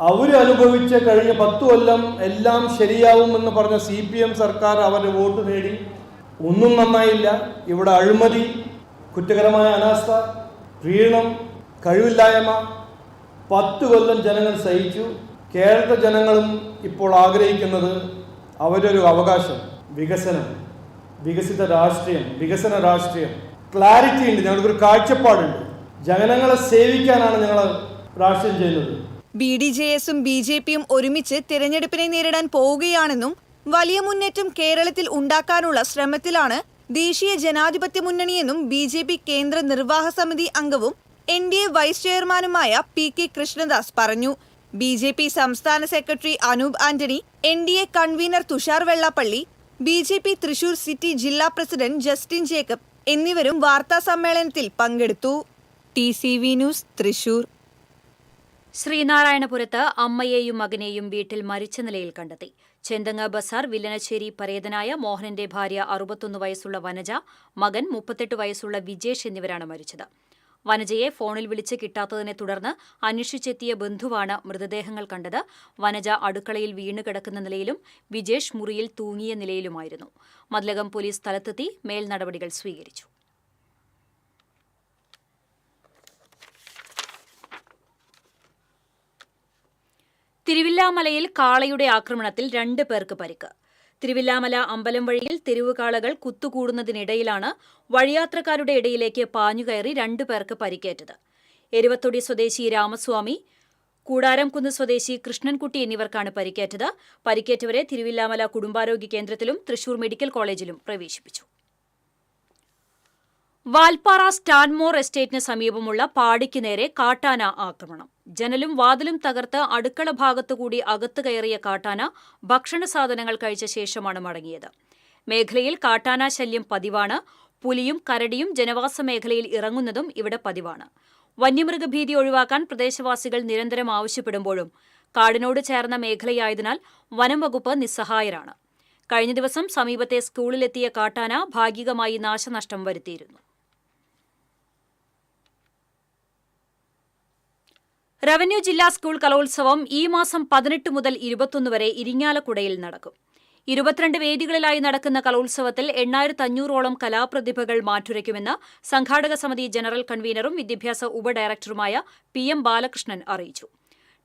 അവരനുഭവിച്ച കഴിഞ്ഞ 10 കൊല്ലം എല്ലാം ശരിയാവുമെന്ന് പറഞ്ഞ CPM സർക്കാർ അവരുടെ വോട്ട് നേടി. ഒന്നും നന്നായില്ല. ഇവിടെ അഴിമതി, കുറ്റകരമായ അനാസ്ഥ, പ്രീണനം, കഴിവില്ലായ്മ. 10 കൊല്ലം ജനങ്ങൾ സഹിച്ചു. കേരള ജനങ്ങളും ഇപ്പോൾ ആഗ്രഹിക്കുന്നത് അവരൊരു അവകാശം, വികസനം, വികസിത രാഷ്ട്രീയം, വികസന രാഷ്ട്രീയം. ക്ലാരിറ്റി ഉണ്ട്, ഞങ്ങൾക്കൊരു കാഴ്ചപ്പാടുണ്ട്. ജനങ്ങളെ സേവിക്കാനാണ് ഞങ്ങൾ രാഷ്ട്രീയം ചെയ്യുന്നത്. BDJSും BJPയും ഒരുമിച്ച് തിരഞ്ഞെടുപ്പിനെ നേരിടാൻ പോവുകയാണെന്നും വലിയ മുന്നേറ്റം കേരളത്തിൽ ഉണ്ടാക്കാനുള്ള ശ്രമത്തിലാണ് ദേശീയ ജനാധിപത്യ മുന്നണിയെന്നും BJP കേന്ദ്ര നിർവാഹക സമിതി അംഗവും NDA വൈസ് ചെയർമാനുമായ PK കൃഷ്ണദാസ് പറഞ്ഞു. BJP സംസ്ഥാന secretary Anoop Antony, NDA convener Thushar Vellappally, BJP Thrissur city ജില്ലാ പ്രസിഡന്റ് ജസ്റ്റിൻ ജേക്കബ് എന്നിവരും വാർത്താ സമ്മേളനത്തിൽ പങ്കെടുത്തു. TCV news Thrissur. ശ്രീനാരായണപുരത്ത് അമ്മയെയും മകനെയും വീട്ടിൽ മരിച്ച നിലയിൽ കണ്ടെത്തി. ചെന്തങ്ങ ബസാർ വില്ലനശ്ശേരി പരേതനായ മോഹനന്റെ ഭാര്യ 61 വയസ്സുള്ള വനജ, മകൻ 38 വയസ്സുള്ള വിജേഷ് എന്നിവരാണ് മരിച്ചത്. വനജയെ ഫോണിൽ വിളിച്ച് കിട്ടാത്തതിനെ തുടർന്ന് അന്വേഷിച്ചെത്തിയ ബന്ധുവാണ് മൃതദേഹങ്ങൾ കണ്ടത്. വനജ അടുക്കളയിൽ വീണുകിടക്കുന്ന നിലയിലും വിജേഷ് മുറിയിൽ തൂങ്ങിയ നിലയിലുമായിരുന്നു. മതിലകം പോലീസ് സ്ഥലത്തെത്തി മേൽ നടപടികൾ സ്വീകരിച്ചു. തിരുവില്ലാമലയിൽ കാളയുടെ ആക്രമണത്തിൽ 2 പേർക്ക് പരിക്ക്. തിരുവില്ലാമല അമ്പലം വഴിയിൽ തെരുവുകാളകൾ കുത്തുകൂടുന്നതിനിടയിലാണ് വഴിയാത്രക്കാരുടെ ഇടയിലേക്ക് പാഞ്ഞുകയറി 2 പേർക്ക് പരിക്കേറ്റത്. എരുവത്തൊടി സ്വദേശി രാമസ്വാമി, കൂടാരംകുന്ന് സ്വദേശി കൃഷ്ണൻകുട്ടി എന്നിവർക്കാണ് പരിക്കേറ്റത്. പരിക്കേറ്റവരെ തിരുവില്ലാമല കുടുംബാരോഗ്യ കേന്ദ്രത്തിലും തൃശൂർ മെഡിക്കൽ കോളേജിലും പ്രവേശിപ്പിച്ചു. വാൽപ്പാറ സ്റ്റാൻമോർ എസ്റ്റേറ്റിന് സമീപമുള്ള പാടിക്ക് നേരെ കാട്ടാന ആക്രമണം. ജനലും വാതിലും തകർത്ത് അടുക്കള ഭാഗത്തുകൂടി അകത്ത് കയറിയ കാട്ടാന ഭക്ഷണ സാധനങ്ങൾ കഴിച്ച ശേഷമാണ് മടങ്ങിയത്. മേഖലയിൽ കാട്ടാന ശല്യം പതിവാണ്. പുലിയും കരടിയും ജനവാസ മേഖലയിൽ ഇറങ്ങുന്നതും ഇവിടെ പതിവാണ്. വന്യമൃഗഭീതി ഒഴിവാക്കാൻ പ്രദേശവാസികൾ നിരന്തരം ആവശ്യപ്പെടുമ്പോഴും കാടിനോട് ചേർന്ന മേഖലയായതിനാൽ വനം വകുപ്പ് നിസ്സഹായരാണ്. കഴിഞ്ഞ ദിവസം സമീപത്തെ സ്കൂളിലെത്തിയ കാട്ടാന ഭാഗികമായി നാശനഷ്ടം വരുത്തിയിരുന്നു. റവന്യൂ ജില്ലാ സ്കൂൾ കലോത്സവം ഈ മാസം 18 മുതൽ 21 വരെ ഇരിങ്ങാലക്കുടയിൽ നടക്കും. 22 വേദികളിലായി നടക്കുന്ന കലോത്സവത്തിൽ 8500ഓളം കലാപ്രതിഭകൾ മാറ്റുരയ്ക്കുമെന്ന് സംഘാടക സമിതി ജനറൽ കൺവീനറും വിദ്യാഭ്യാസ ഉപഡയറക്ടറുമായ PM ബാലകൃഷ്ണൻ അറിയിച്ചു.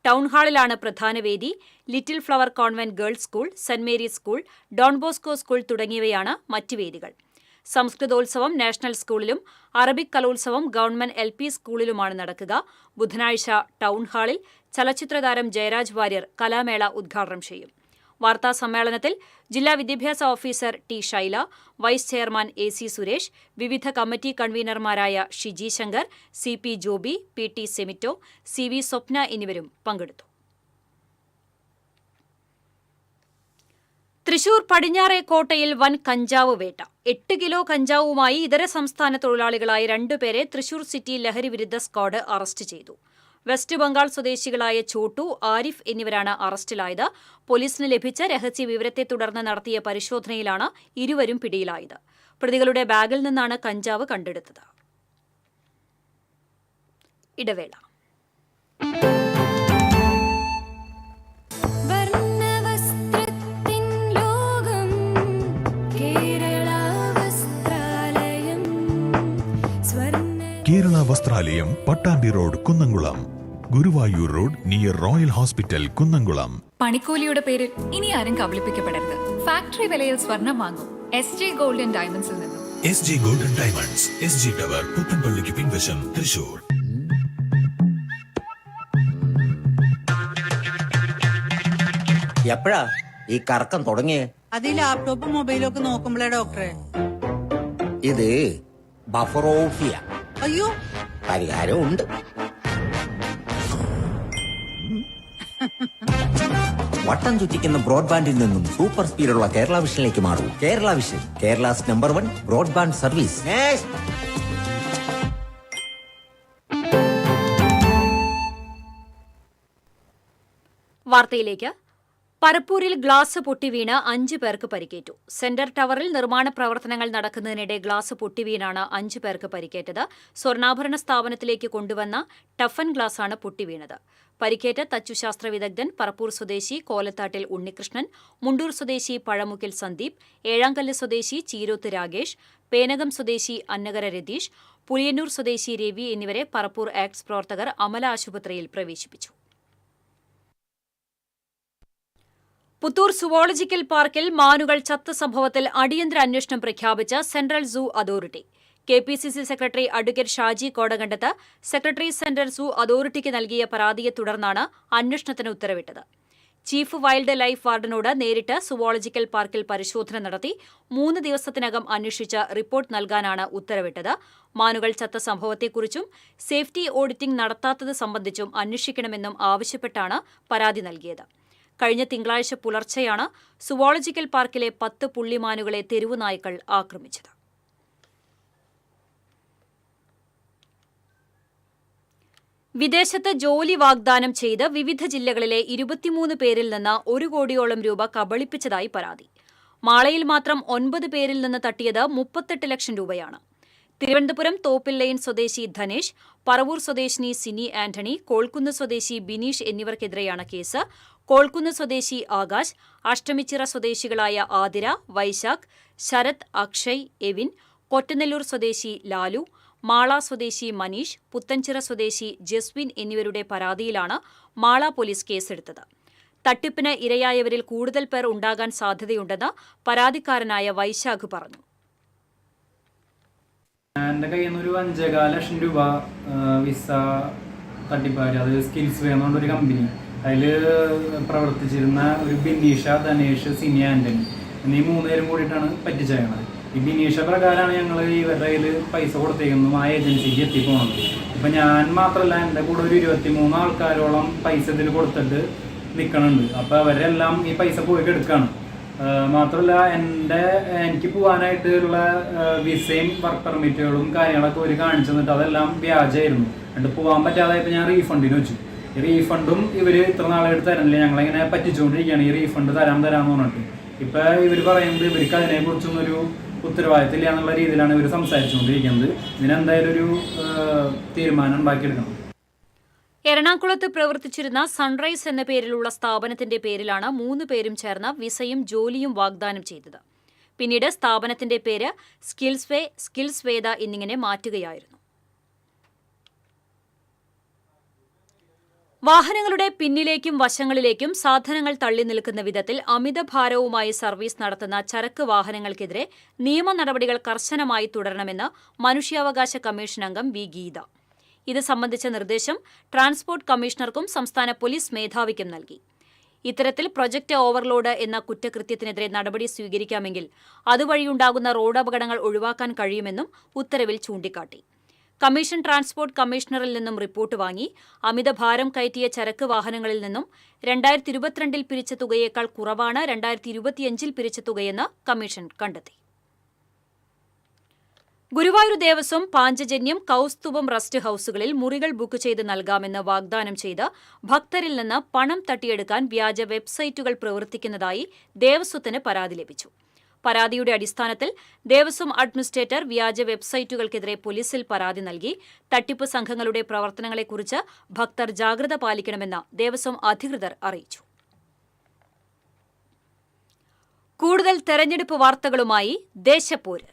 ടൗൺഹാളിലാണ് പ്രധാന വേദി. Little flower convent girls school, Saint Mary's school, Don Bosco school തുടങ്ങിയവയാണ് മറ്റ് വേദികൾ. സംസ്കൃതോത്സവം നാഷണൽ സ്കൂളിലും അറബിക് കലോത്സവം ഗവൺമെന്റ് LP സ്കൂളിലുമാണ് നടക്കുക. ബുധനാഴ്ച ടൗൺഹാളിൽ ചലച്ചിത്രതാരം ജയരാജ് വാര്യർ കലാമേള ഉദ്ഘാടനം ചെയ്യും. വാർത്താ സമ്മേളനത്തിൽ ജില്ലാ വിദ്യാഭ്യാസ officer T. Shaila, vice chairman AC Suresh, വിവിധ കമ്മിറ്റി കൺവീനർമാരായ Shiji Shankar, CP Joby, PT Semitto, CV Swapna എന്നിവരും പങ്കെടുത്തു. തൃശൂർ പടിഞ്ഞാറേക്കോട്ടയിൽ വൻ കഞ്ചാവ് വേട്ട. 8 കിലോ കഞ്ചാവുമായി ഇതര സംസ്ഥാന തൊഴിലാളികളായ 2 പേരെ തൃശൂർ സിറ്റി ലഹരി വിരുദ്ധ സ്ക്വാഡ് അറസ്റ്റ് ചെയ്തു. വെസ്റ്റ് ബംഗാൾ സ്വദേശികളായ ചോട്ടു, ആരിഫ് എന്നിവരാണ് അറസ്റ്റിലായത്. പോലീസിന് ലഭിച്ച രഹസ്യ വിവരത്തെ തുടർന്ന് നടത്തിയ പരിശോധനയിലാണ് ഇരുവരും പിടിയിലായത്. പ്രതികളുടെ ബാഗിൽ നിന്നാണ് കഞ്ചാവ് കണ്ടെടുത്തത്. ഇടവേള. Kerala Vasthralayam, Pattambi road, Kunnamkulam. Guruvayur road near royal hospital, Kunnamkulam. പണിക്കൂലിയുടെ പേരിൽ ഇനി ആരും കബളിപ്പിക്കപ്പെടരുത്. ഫാക്ടറി വിലയിൽ സ്വർണം വാങ്ങും SJ ഗോൾഡ് ആൻഡ് ഡയമണ്ട്സിൽ നിന്നും. SJ gold and diamonds, SG tower, പുത്തൻപള്ളിക്ക് പിൻവശം, തൃശൂർ. എപ്പോഴാ ഈ കറക്കം തുടങ്ങിയേ? അത് ലാപ്ടോപ്പും മൊബൈലും ഒക്കെ നോക്കുമ്പോഴേ ഡോക്ടറെ. ഇത് ബഫറോഫിയ. അയ്യോ, പരിഹാരം ഉണ്ട്. വട്ടം ചുറ്റിക്കുന്ന ബ്രോഡ്ബാൻഡിൽ നിന്നും സൂപ്പർ സ്പീഡുള്ള കേരള വിഷനിലേക്ക് മാറൂ. Kerala vision, Kerala's number 1 broadband service. വാർത്തയിലേക്ക്. പരപ്പൂരിൽ ഗ്ലാസ് പൊട്ടിവീണ് 5 പേർക്ക് പരിക്കേറ്റു. സെന്റർ ടവറിൽ നിർമ്മാണ പ്രവർത്തനങ്ങൾ നടക്കുന്നതിനിടെ ഗ്ലാസ് പൊട്ടിവീണാണ് 5 പേർക്ക് പരിക്കേറ്റത്. സ്വർണ്ണാഭരണ സ്ഥാപനത്തിലേക്ക് കൊണ്ടുവന്ന ടഫൻ ഗ്ലാസാണ് പൊട്ടിവീണത്. പരിക്കേറ്റ തച്ചുശാസ്ത്ര വിദഗ്ധൻ പറപ്പൂർ സ്വദേശി കോലത്താട്ടിൽ ഉണ്ണികൃഷ്ണൻ, മുണ്ടൂർ സ്വദേശി പഴമുക്കിൽ സന്ദീപ്, ഏഴാങ്കല്ല് സ്വദേശി ചീരോത്ത് രാഗേഷ്, പേനകം സ്വദേശി അന്നകര രതീഷ്, പുലിയന്നൂർ സ്വദേശി രവി എന്നിവരെ പറപ്പൂർ ആക്ട്സ് പ്രവർത്തകർ അമല ആശുപത്രിയിൽ പ്രവേശിപ്പിച്ചു. പുത്തൂർ സുവോളജിക്കൽ പാർക്കിൽ മാനുകൾ ചത്ത സംഭവത്തിൽ അടിയന്തര അന്വേഷണം പ്രഖ്യാപിച്ച central zoo authority. KPCC secretary advocate Shaji Kodakandath secretary central zoo അതോറിറ്റിക്ക് നൽകിയ പരാതിയെ തുടർന്നാണ് അന്വേഷണത്തിന് ഉത്തരവിട്ടത്. ചീഫ് വൈൽഡ് ലൈഫ് വാർഡനോട് നേരിട്ട് സുവോളജിക്കൽ പാർക്കിൽ പരിശോധന നടത്തി 3 ദിവസത്തിനകം അന്വേഷിച്ച് റിപ്പോർട്ട് നൽകാനാണ് ഉത്തരവിട്ടത്. മാനുകൾ ചത്ത സംഭവത്തെക്കുറിച്ചും സേഫ്റ്റി ഓഡിറ്റിംഗ് നടത്താത്തത് സംബന്ധിച്ചും അന്വേഷിക്കണമെന്നും ആവശ്യപ്പെട്ടാണ് പരാതി നൽകിയത്. കഴിഞ്ഞ തിങ്കളാഴ്ച പുലർച്ചെയാണ് സുവോളജിക്കൽ പാർക്കിലെ 10 പുള്ളിമാനുകളെ തെരുവുനായ്ക്കൾ ആക്രമിച്ചത്. വിദേശത്ത് ജോലി വാഗ്ദാനം ചെയ്ത് വിവിധ ജില്ലകളിലെ 23 പേരിൽ നിന്ന് 1 കോടിയോളം രൂപ കബളിപ്പിച്ചതായി പരാതി. മാളയിൽ മാത്രം 9 പേരിൽ നിന്ന് തട്ടിയത് 38 ലക്ഷം രൂപയാണ്. തിരുവനന്തപുരം തോപ്പിൽ ലൈൻ സ്വദേശി ധനേഷ്, പറവൂർ സ്വദേശിനി സിനി ആന്റണി, കോൾക്കുന്ന് സ്വദേശി ബിനീഷ് എന്നിവർക്കെതിരെയാണ് കേസ്. കോൾക്കുന്ന് സ്വദേശി ആകാശ്, അഷ്ടമിച്ചിറ സ്വദേശികളായ ആതിര, വൈശാഖ്, ശരത്, അക്ഷയ്, എവിൻ, കൊറ്റനെല്ലൂർ സ്വദേശി ലാലു, മാള സ്വദേശി മനീഷ്, പുത്തൻചിറ സ്വദേശി ജസ്വിൻ എന്നിവരുടെ പരാതിയിലാണ് മാള പോലീസ് കേസെടുത്തത്. തട്ടിപ്പിന് ഇരയായവരിൽ കൂടുതൽ പേർ ഉണ്ടാകാൻ സാധ്യതയുണ്ടെന്ന് പരാതിക്കാരനായ വൈശാഖ് പറഞ്ഞു. എൻ്റെ കയ്യിൽ നിന്ന് ഒരു 5.4 ലക്ഷം രൂപ വിസ തട്ടിപ്പാടി. അത് സ്കിൽസ് വേ എന്നുള്ളൊരു കമ്പനി. അതിൽ പ്രവർത്തിച്ചിരുന്ന ഒരു ബിനീഷ, ധനേഷ്, സിനി ആന്റണി എന്നീ 3 പേരും കൂടിയിട്ടാണ് പറ്റിച്ചേക്കണത്. ഈ ബിനീഷ പ്രകാരമാണ് ഞങ്ങൾ ഇവരുടെ കയ്യിൽ പൈസ കൊടുത്തേക്കുന്നതും ആ ഏജൻസിക്ക് എത്തിപ്പോണത്. ഇപ്പം ഞാൻ മാത്രമല്ല, എൻ്റെ കൂടെ ഒരു 23 ആൾക്കാരോളം പൈസ ഇതിൽ കൊടുത്തിട്ട് നിൽക്കണുണ്ട്. അപ്പോൾ അവരെല്ലാം ഈ പൈസ പോയി എടുക്കുകയാണ്. മാത്രമല്ല, എനിക്ക് പോകാനായിട്ടുള്ള വിസയും വർക്ക് പെർമിറ്റുകളും കാര്യങ്ങളൊക്കെ ഒരു കാണിച്ചു തന്നിട്ട് അതെല്ലാം വ്യാജമായിരുന്നു. എന്നിട്ട് പോകാൻ പറ്റാതായപ്പോൾ ഞാൻ റീഫണ്ടിന് വെച്ചു. ഈ റീഫണ്ടും ഇവർ ഇത്ര നാളെടുത്ത് തരുന്നില്ല, ഞങ്ങളിങ്ങനെ പറ്റിച്ചുകൊണ്ടിരിക്കുകയാണ് ഈ റീഫണ്ട് തരാമെന്ന് പറഞ്ഞിട്ട്. ഇപ്പം ഇവർ പറയുന്നത് ഇവർക്ക് അതിനെക്കുറിച്ചൊന്നൊരു ഉത്തരവാദിത്തമില്ല എന്നുള്ള രീതിയിലാണ് ഇവർ സംസാരിച്ചുകൊണ്ടിരിക്കുന്നത്. ഇതിനെന്തായാലും ഒരു തീരുമാനം ഉണ്ടാക്കിയെടുക്കണം. എറണാകുളത്ത് പ്രവർത്തിച്ചിരുന്ന സൺറൈസ് എന്ന പേരിലുള്ള സ്ഥാപനത്തിന്റെ പേരിലാണ് 3 പേരും ചേർന്ന് വിസയും ജോലിയും വാഗ്ദാനം ചെയ്തത്. പിന്നീട് സ്ഥാപനത്തിന്റെ പേര് സ്കിൽസ് വേ, സ്കിൽസ് വേദ എന്നിങ്ങനെ മാറ്റുകയായിരുന്നു. വാഹനങ്ങളുടെ പിന്നിലേക്കും വശങ്ങളിലേക്കും സാധനങ്ങൾ തള്ളി നിൽക്കുന്ന വിധത്തിൽ അമിതഭാരവുമായി സർവീസ് നടത്തുന്ന ചരക്ക് വാഹനങ്ങൾക്കെതിരെ നിയമ നടപടികൾ കർശനമായി തുടരണമെന്ന് മനുഷ്യാവകാശ കമ്മീഷൻ അംഗം വി ഗീത. ഇത് സംബന്ധിച്ച നിർദ്ദേശം ട്രാൻസ്പോർട്ട് കമ്മീഷണർക്കും സംസ്ഥാന പോലീസ് മേധാവിക്കും നൽകി. ഇത്തരത്തിൽ പ്രൊജക്ട് ഓവർലോഡ് എന്ന കുറ്റകൃത്യത്തിനെതിരെ നടപടി സ്വീകരിക്കാമെങ്കിൽ അതുവഴിയുണ്ടാകുന്ന റോഡപകടങ്ങൾ ഒഴിവാക്കാൻ കഴിയുമെന്നും ഉത്തരവിൽ ചൂണ്ടിക്കാട്ടി. കമ്മീഷൻ ട്രാൻസ്പോർട്ട് കമ്മീഷണറിൽ നിന്നും റിപ്പോർട്ട് വാങ്ങി അമിതഭാരം കയറ്റിയ ചരക്ക് വാഹനങ്ങളിൽ നിന്നും 2022 പിരിച്ച തുകയേക്കാൾ കുറവാണ് 2025 പിരിച്ച തുകയെന്ന് കമ്മീഷൻ കണ്ടെത്തി. ഗുരുവായൂർ ദേവസ്വം പാഞ്ചജന്യം, കൗസ്തുഭം റെസ്റ്റ് ഹൌസുകളിൽ മുറികൾ ബുക്ക് ചെയ്ത് നൽകാമെന്ന് വാഗ്ദാനം ചെയ്ത് ഭക്തരിൽ നിന്ന് പണം തട്ടിയെടുക്കാൻ വ്യാജ വെബ്സൈറ്റുകൾ പ്രവർത്തിക്കുന്നതായി ദേവസ്വത്തിന് പരാതി ലഭിച്ചു. പരാതിയുടെ അടിസ്ഥാനത്തിൽ ദേവസ്വം അഡ്മിനിസ്ട്രേറ്റർ വ്യാജ വെബ്സൈറ്റുകൾക്കെതിരെ പോലീസിൽ പരാതി നൽകി. തട്ടിപ്പ് സംഘങ്ങളുടെ പ്രവർത്തനങ്ങളെക്കുറിച്ച് ഭക്തർ ജാഗ്രത പാലിക്കണമെന്ന് ദേവസ്വം അധികൃതർ അറിയിച്ചു. കൂടുതൽ തെരഞ്ഞെടുപ്പ് വാർത്തകളുമായി ദേശപ്പോര്.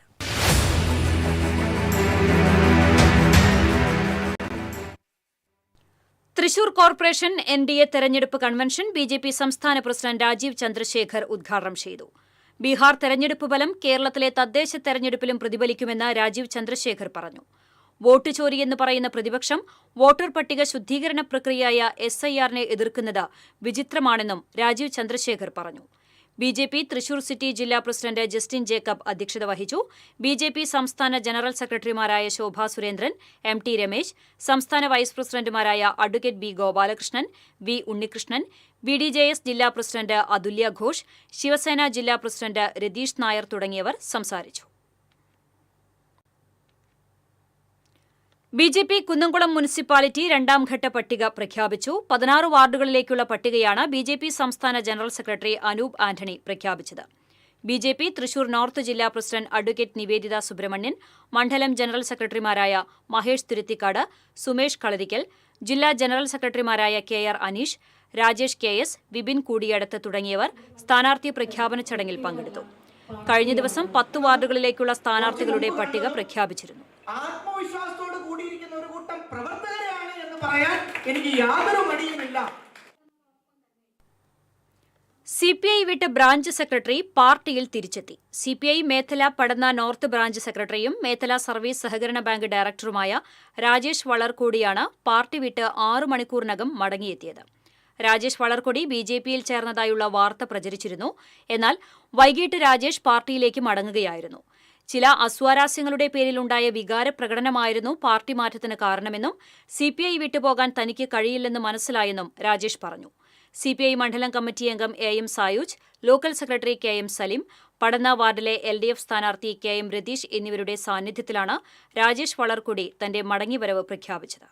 തൃശൂർ കോർപ്പറേഷൻ NDA തെരഞ്ഞെടുപ്പ് കൺവെൻഷൻ BJP സംസ്ഥാന പ്രസിഡന്റ് രാജീവ് ചന്ദ്രശേഖർ ഉദ്ഘാടനം ചെയ്തു. ബീഹാർ തെരഞ്ഞെടുപ്പ് ഫലം കേരളത്തിലെ തദ്ദേശ തെരഞ്ഞെടുപ്പിലും പ്രതിഫലിക്കുമെന്ന് രാജീവ് ചന്ദ്രശേഖർ പറഞ്ഞു. വോട്ട് ചോരിയെന്ന് പറയുന്ന പ്രതിപക്ഷം വോട്ടർ പട്ടിക ശുദ്ധീകരണ പ്രക്രിയയായ SIR-നെ എതിർക്കുന്നത് വിചിത്രമാണെന്നും രാജീവ് ചന്ദ്രശേഖർ പറഞ്ഞു. BJP തൃശൂർ സിറ്റി ജില്ലാ പ്രസിഡന്റ് ജസ്റ്റിൻ ജേക്കബ് അധ്യക്ഷത വഹിച്ചു. BJP സംസ്ഥാന ജനറൽ സെക്രട്ടറിമാരായ ശോഭാ സുരേന്ദ്രൻ, MT രമേശ്, സംസ്ഥാന വൈസ് പ്രസിഡന്റുമാരായ advocate B Gopalakrishnan, V Unnikrishnan, BDJS ജില്ലാ പ്രസിഡന്റ് അതുല്യ ഘോഷ്, ശിവസേന ജില്ലാ പ്രസിഡന്റ് രതീഷ് നായർ തുടങ്ങിയവർ സംസാരിച്ചു. BJP കുന്നംകുളം മുനിസിപ്പാലിറ്റി 2ാംഘട്ട പട്ടിക പ്രഖ്യാപിച്ചു. 16 വാർഡുകളിലേക്കുള്ള പട്ടികയാണ് BJP സംസ്ഥാന ജനറൽ സെക്രട്ടറി അനൂപ് ആന്റണി പ്രഖ്യാപിച്ചത്. BJP തൃശൂർ നോർത്ത് ജില്ലാ പ്രസിഡന്റ് അഡ്വക്കേറ്റ് നിവേദിത സുബ്രഹ്മണ്യൻ, മണ്ഡലം ജനറൽ സെക്രട്ടറിമാരായ മഹേഷ് തുരുത്തിക്കാട്, സുമേഷ് കളരിക്കൽ, ജില്ലാ ജനറൽ സെക്രട്ടറിമാരായ KR അനീഷ്, രാജേഷ് KS, വിപിൻ കൂടിയടത്ത് തുടങ്ങിയവർ സ്ഥാനാർത്ഥി പ്രഖ്യാപന ചടങ്ങിൽ പങ്കെടുത്തു. കഴിഞ്ഞ ദിവസം 10 വാർഡുകളിലേക്കുള്ള സ്ഥാനാർത്ഥികളുടെ പട്ടിക പ്രഖ്യാപിച്ചിരുന്നു. ആത്മവിശ്വാസത്തോട് കൂടിയിരിക്കുന്ന ഒരു കൂട്ടം പ്രവർത്തകരാണ് എന്ന് പറയാൻ എനിക്ക് യാതൊരു മടിയുമില്ല. CPI വിട്ട് ബ്രാഞ്ച് സെക്രട്ടറി പാർട്ടിയിൽ തിരിച്ചെത്തി. CPI മേത്തല പടന്ന നോർത്ത് ബ്രാഞ്ച് സെക്രട്ടറിയും മേത്തല സർവീസ് സഹകരണ ബാങ്ക് ഡയറക്ടറുമായ രാജേഷ് വളർക്കോടിയാണ് പാർട്ടി വിട്ട് 6 മണിക്കൂറിനകം മടങ്ങിയെത്തിയത്. രാജേഷ് വളർക്കൊടി BJPയിൽ ചേർന്നതായുള്ള വാർത്ത പ്രചരിച്ചിരുന്നു. എന്നാൽ വൈകിട്ട് രാജേഷ് പാർട്ടിയിലേക്ക് മടങ്ങുകയായിരുന്നു. ചില അസ്വാരസ്യങ്ങളുടെ പേരിലുണ്ടായ വികാരപ്രകടനമായിരുന്നു പാർട്ടി മാറ്റത്തിന് കാരണമെന്നും CPI വിട്ടുപോകാൻ തനിക്ക് കഴിയില്ലെന്ന് മനസ്സിലായെന്നും രാജേഷ് പറഞ്ഞു. CPI മണ്ഡലം കമ്മിറ്റി അംഗം AM Sayooj, local secretary KM Saleem, Padanna വാർഡിലെ LDF സ്ഥാനാർത്ഥി KM രതീഷ് എന്നിവരുടെ സാന്നിധ്യത്തിലാണ് രാജേഷ് വളർക്കൊടി തന്റെ മടങ്ങിവരവ് പ്രഖ്യാപിച്ചത്.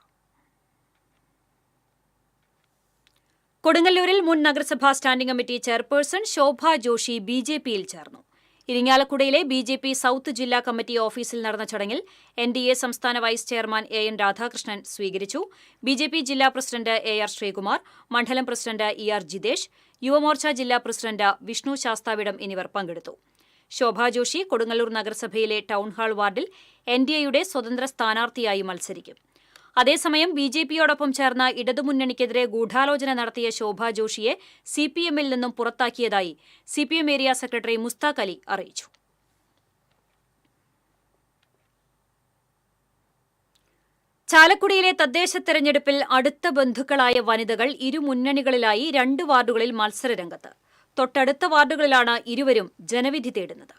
കൊടുങ്ങല്ലൂരിൽ മുൻ നഗരസഭാ സ്റ്റാൻഡിംഗ് കമ്മിറ്റി ചെയർപേഴ്സൺ ശോഭ ജോഷി BJPയിൽ ചേർന്നു. ഇരിങ്ങാലക്കുടയിലെ BJP സൗത്ത് ജില്ലാ കമ്മിറ്റി ഓഫീസിൽ നടന്ന ചടങ്ങിൽ NDA സംസ്ഥാന വൈസ് ചെയർമാൻ AN രാധാകൃഷ്ണൻ സ്വീകരിച്ചു. BJP ജില്ലാ പ്രസിഡന്റ് AR ശ്രീകുമാർ, മണ്ഡലം പ്രസിഡന്റ് ER ജിതേഷ്, യുവമോർച്ച ജില്ലാ പ്രസിഡന്റ് വിഷ്ണു ശാസ്താവിടം എന്നിവർ പങ്കെടുത്തു. ശോഭ ജോഷി കൊടുങ്ങല്ലൂർ നഗരസഭയിലെ ടൗൺഹാൾ വാർഡിൽ NDAയുടെ സ്വതന്ത്ര സ്ഥാനാർത്ഥിയായി മത്സരിക്കും. അതേസമയം BJPയോടൊപ്പം ചേർന്ന ഇടതുമുന്നണിക്കെതിരെ ഗൂഢാലോചന നടത്തിയ ശോഭ ജോഷിയെ CPMൽ നിന്നും പുറത്താക്കിയതായി CPM area secretary Mushtaq Ali അറിയിച്ചു. ചാലക്കുടിയിലെ തദ്ദേശ തെരഞ്ഞെടുപ്പിൽ അടുത്ത ബന്ധുക്കളായ വനിതകൾ ഇരുമുന്നണികളിലായി 2 വാർഡുകളിൽ മത്സരരംഗത്ത്. തൊട്ടടുത്ത വാർഡുകളിലാണ് ഇരുവരും ജനവിധി തേടുന്നത്.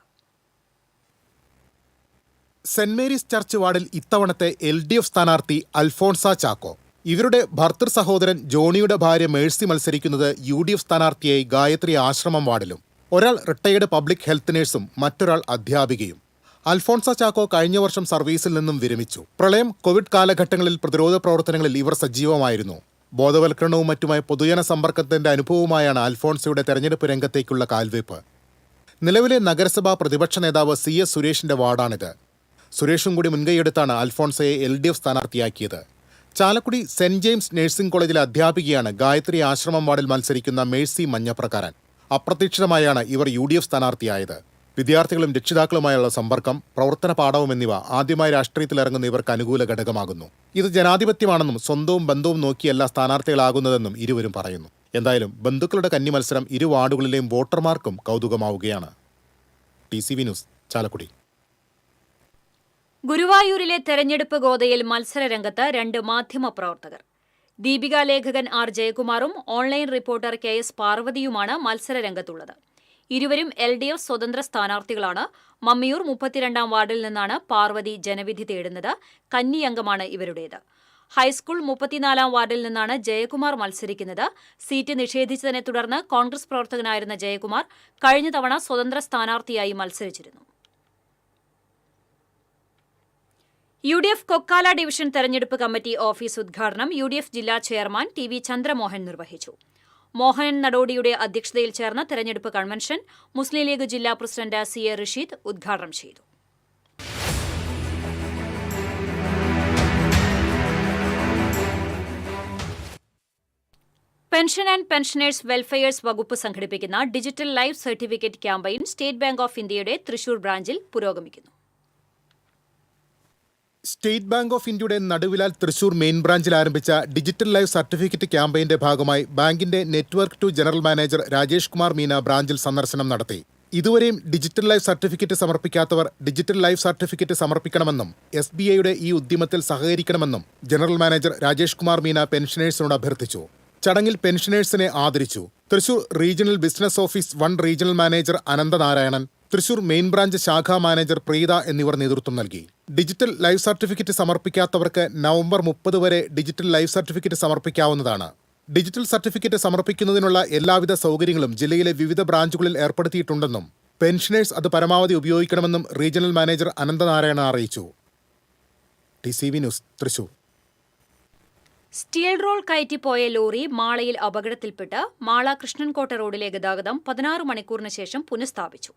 സെന്റ് മേരീസ് ചർച്ച് വാർഡിൽ ഇത്തവണത്തെ LDF സ്ഥാനാർത്ഥി അൽഫോൺസ ചാക്കോ. ഇവരുടെ ഭർത്തൃ സഹോദരൻ ജോണിയുടെ ഭാര്യ മേഴ്സി മത്സരിക്കുന്നത് UDF സ്ഥാനാർത്ഥിയായി ഗായത്രി ആശ്രമം വാർഡിലും. ഒരാൾ റിട്ടയേർഡ് പബ്ലിക് ഹെൽത്ത് നഴ്സും മറ്റൊരാൾ അധ്യാപികയും. അൽഫോൺസ ചാക്കോ കഴിഞ്ഞ വർഷം സർവീസിൽ നിന്നും വിരമിച്ചു. പ്രളയം, കോവിഡ് കാലഘട്ടങ്ങളിൽ പ്രതിരോധ പ്രവർത്തനങ്ങളിൽ ഇവർ സജീവമായിരുന്നു. ബോധവൽക്കരണവും മറ്റുമായി പൊതുജന സമ്പർക്കത്തിന്റെ അനുഭവവുമായാണ് അൽഫോൺസയുടെ തെരഞ്ഞെടുപ്പ് രംഗത്തേക്കുള്ള കാൽവയ്പ്. നിലവിലെ നഗരസഭാ പ്രതിപക്ഷ നേതാവ് CS സുരേഷിന്റെ വാർഡാണിത്. സുരേഷും കൂടി മുൻകൈയെടുത്താണ് അൽഫോൺസയെ LDF സ്ഥാനാർത്ഥിയാക്കിയത്. ചാലക്കുടി സെന്റ് ജെയിംസ് നഴ്സിംഗ് കോളേജിലെ അധ്യാപികയാണ് ഗായത്രി ആശ്രമം വാർഡിൽ മത്സരിക്കുന്ന മേഴ്സി മഞ്ഞപ്രക്കാരൻ. അപ്രതീക്ഷിതമായാണ് ഇവർ UDF സ്ഥാനാർത്ഥിയായത്. വിദ്യാർത്ഥികളും രക്ഷിതാക്കളുമായുള്ള സമ്പർക്കം, പ്രവർത്തന പാഠവും എന്നിവ ആദ്യമായി രാഷ്ട്രീയത്തിലിറങ്ങുന്ന ഇവർക്ക് അനുകൂല ഘടകമാകുന്നു. ഇത് ജനാധിപത്യമാണെന്നും സ്വന്തവും ബന്ധവും നോക്കിയല്ല സ്ഥാനാർത്ഥികളാകുന്നതെന്നും ഇരുവരും പറയുന്നു. എന്തായാലും ബന്ധുക്കളുടെ കന്നി മത്സരം ഇരു വാർഡുകളിലെയും വോട്ടർമാർക്കും കൗതുകമാവുകയാണ്. TCV news, Chalakudy. ഗുരുവായൂരിലെ തെരഞ്ഞെടുപ്പ് ഗോതയിൽ മത്സരരംഗത്ത് 2 മാധ്യമപ്രവർത്തകർ. ദീപിക ലേഖകൻ R ജയകുമാറും ഓൺലൈൻ റിപ്പോർട്ടർ KS പാർവതിയുമാണ് മത്സരരംഗത്തുള്ളത്. ഇരുവരും LDF സ്വതന്ത്ര സ്ഥാനാർത്ഥികളാണ്. മമ്മിയൂർ 32ാം വാർഡിൽ നിന്നാണ് പാർവതി ജനവിധി തേടുന്നത്. കന്നി അംഗമാണ് ഇവരുടേത്. ഹൈസ്കൂൾ 34ാം വാർഡിൽ നിന്നാണ് ജയകുമാർ മത്സരിക്കുന്നത്. സീറ്റ് നിഷേധിച്ചതിനെ തുടർന്ന് കോൺഗ്രസ് പ്രവർത്തകനായിരുന്ന ജയകുമാർ കഴിഞ്ഞ തവണ സ്വതന്ത്ര സ്ഥാനാർത്ഥിയായി മത്സരിച്ചിരുന്നു. UDF കൊക്കാല ഡിവിഷൻ തെരഞ്ഞെടുപ്പ് കമ്മിറ്റി ഓഫീസ് ഉദ്ഘാടനം UDF ജില്ലാ ചെയർമാൻ TV ചന്ദ്രമോഹൻ നിർവഹിച്ചു. മോഹനൻ നടോടിയുടെ അധ്യക്ഷതയിൽ ചേർന്ന തെരഞ്ഞെടുപ്പ് കൺവെൻഷൻ മുസ്ലിം ലീഗ് ജില്ലാ പ്രസിഡന്റ് CA റഷീദ് ഉദ്ഘാടനം ചെയ്തു. പെൻഷൻ ആൻഡ് പെൻഷനേഴ്സ് വെൽഫെയേഴ്സ് വകുപ്പ് സംഘടിപ്പിക്കുന്ന digital life certificate campaign state bank of ഇന്ത്യയുടെ തൃശൂർ ബ്രാഞ്ചിൽ പുരോഗമിക്കുന്നു. സ്റ്റേറ്റ് ബാങ്ക് ഓഫ് ഇന്ത്യയുടെ നടുവിലാൽ തൃശൂർ മെയിൻ ബ്രാഞ്ചിൽ ആരംഭിച്ച ഡിജിറ്റൽ ലൈഫ് സർട്ടിഫിക്കറ്റ് ക്യാമ്പയിന്റെ ഭാഗമായി ബാങ്കിന്റെ network to general manager Rajesh Kumar Meena ബ്രാഞ്ചിൽ സന്ദർശനം നടത്തി. ഇതുവരെയും ഡിജിറ്റൽ ലൈഫ് സർട്ടിഫിക്കറ്റ് സമർപ്പിക്കാത്തവർ ഡിജിറ്റൽ ലൈഫ് സർട്ടിഫിക്കറ്റ് സമർപ്പിക്കണമെന്നും SBIയുടെ ഈ ഉദ്യമത്തിൽ സഹകരിക്കണമെന്നും ജനറൽ മാനേജർ രാജേഷ് കുമാർ മീന പെൻഷനേഴ്സിനോട് അഭ്യർത്ഥിച്ചു. ചടങ്ങിൽ പെൻഷനേഴ്സിനെ ആദരിച്ചു. Thrissur regional business office 1 regional manager Ananthanarayanan, Thrissur main branch ശാഖാ മാനേജർ പ്രീത എന്നിവർ നേതൃത്വം നൽകി. ഡിജിറ്റൽ ലൈഫ് സർട്ടിഫിക്കറ്റ് സമർപ്പിക്കാത്തവർക്ക് നവംബർ 30 വരെ ഡിജിറ്റൽ ലൈഫ് സർട്ടിഫിക്കറ്റ് സമർപ്പിക്കാവുന്നതാണ്. ഡിജിറ്റൽ സർട്ടിഫിക്കറ്റ് സമർപ്പിക്കുന്നതിനുള്ള എല്ലാവിധ സൗകര്യങ്ങളും ജില്ലയിലെ വിവിധ ബ്രാഞ്ചുകളിൽ ഏർപ്പെടുത്തിയിട്ടുണ്ടെന്നും പെൻഷനേഴ്സ് അത് പരമാവധി ഉപയോഗിക്കണമെന്നും റീജിയണൽ മാനേജർ അനന്തനാരായണൻ അറിയിച്ചു. TCV news, Thrissur. Steel roll കയറ്റിപ്പോയ ലോറി മാളയിൽ അപകടത്തിൽപ്പെട്ട് മാള കൃഷ്ണൻകോട്ട റോഡിലെ ഗതാഗതം 16 മണിക്കൂറിന് ശേഷം പുനഃസ്ഥാപിച്ചു.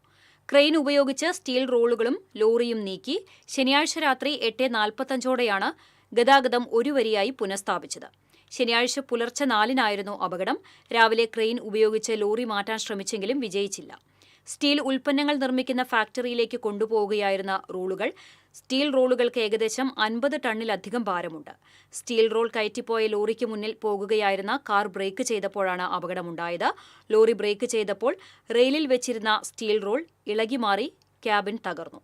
ക്രെയിൻ ഉപയോഗിച്ച് സ്റ്റീൽ റോളുകളും ലോറിയും നീക്കി ശനിയാഴ്ച രാത്രി 8:45ഓടെയാണ് ഗതാഗതം ഒരു വരിയായി പുനഃസ്ഥാപിച്ചത്. ശനിയാഴ്ച പുലർച്ചെ 4-നായിരുന്നു അപകടം. രാവിലെ ക്രെയിൻ ഉപയോഗിച്ച് ലോറി മാറ്റാൻ ശ്രമിച്ചെങ്കിലും വിജയിച്ചില്ല. സ്റ്റീൽ ഉൽപ്പന്നങ്ങൾ നിർമ്മിക്കുന്ന ഫാക്ടറിയിലേക്ക് കൊണ്ടുപോവുകയായിരുന്ന റോളുകൾ. സ്റ്റീൽ റോളുകൾക്ക് ഏകദേശം 50 ടണ്ണിലധികം ഭാരമുണ്ട്. സ്റ്റീൽ റോൾ കയറ്റിപ്പോയ ലോറിക്ക് മുന്നിൽ പോകുകയായിരുന്ന കാർ ബ്രേക്ക് ചെയ്തപ്പോഴാണ് അപകടമുണ്ടായത്. ലോറി ബ്രേക്ക് ചെയ്തപ്പോൾ റെയിലിൽ വെച്ചിരുന്ന സ്റ്റീൽ റോൾ ഇളകിമാറി ക്യാബിൻ തകർന്നു.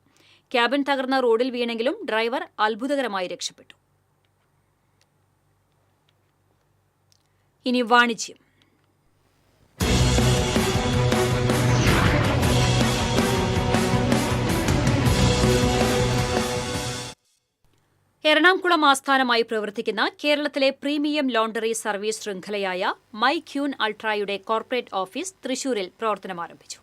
ക്യാബിൻ തകർന്ന റോഡിൽ വീണെങ്കിലും ഡ്രൈവർ അത്ഭുതകരമായി രക്ഷപ്പെട്ടു. ഇനി വാണിജ്യം. എറണാകുളം ആസ്ഥാനമായി പ്രവർത്തിക്കുന്ന കേരളത്തിലെ പ്രീമിയം ലോണ്ടറി സർവീസ് ശൃംഖലയായ മൈ ക്യൂൻ അൾട്രായുടെ കോർപ്പറേറ്റ് ഓഫീസ് തൃശൂരിൽ പ്രവർത്തനമാരംഭിച്ചു.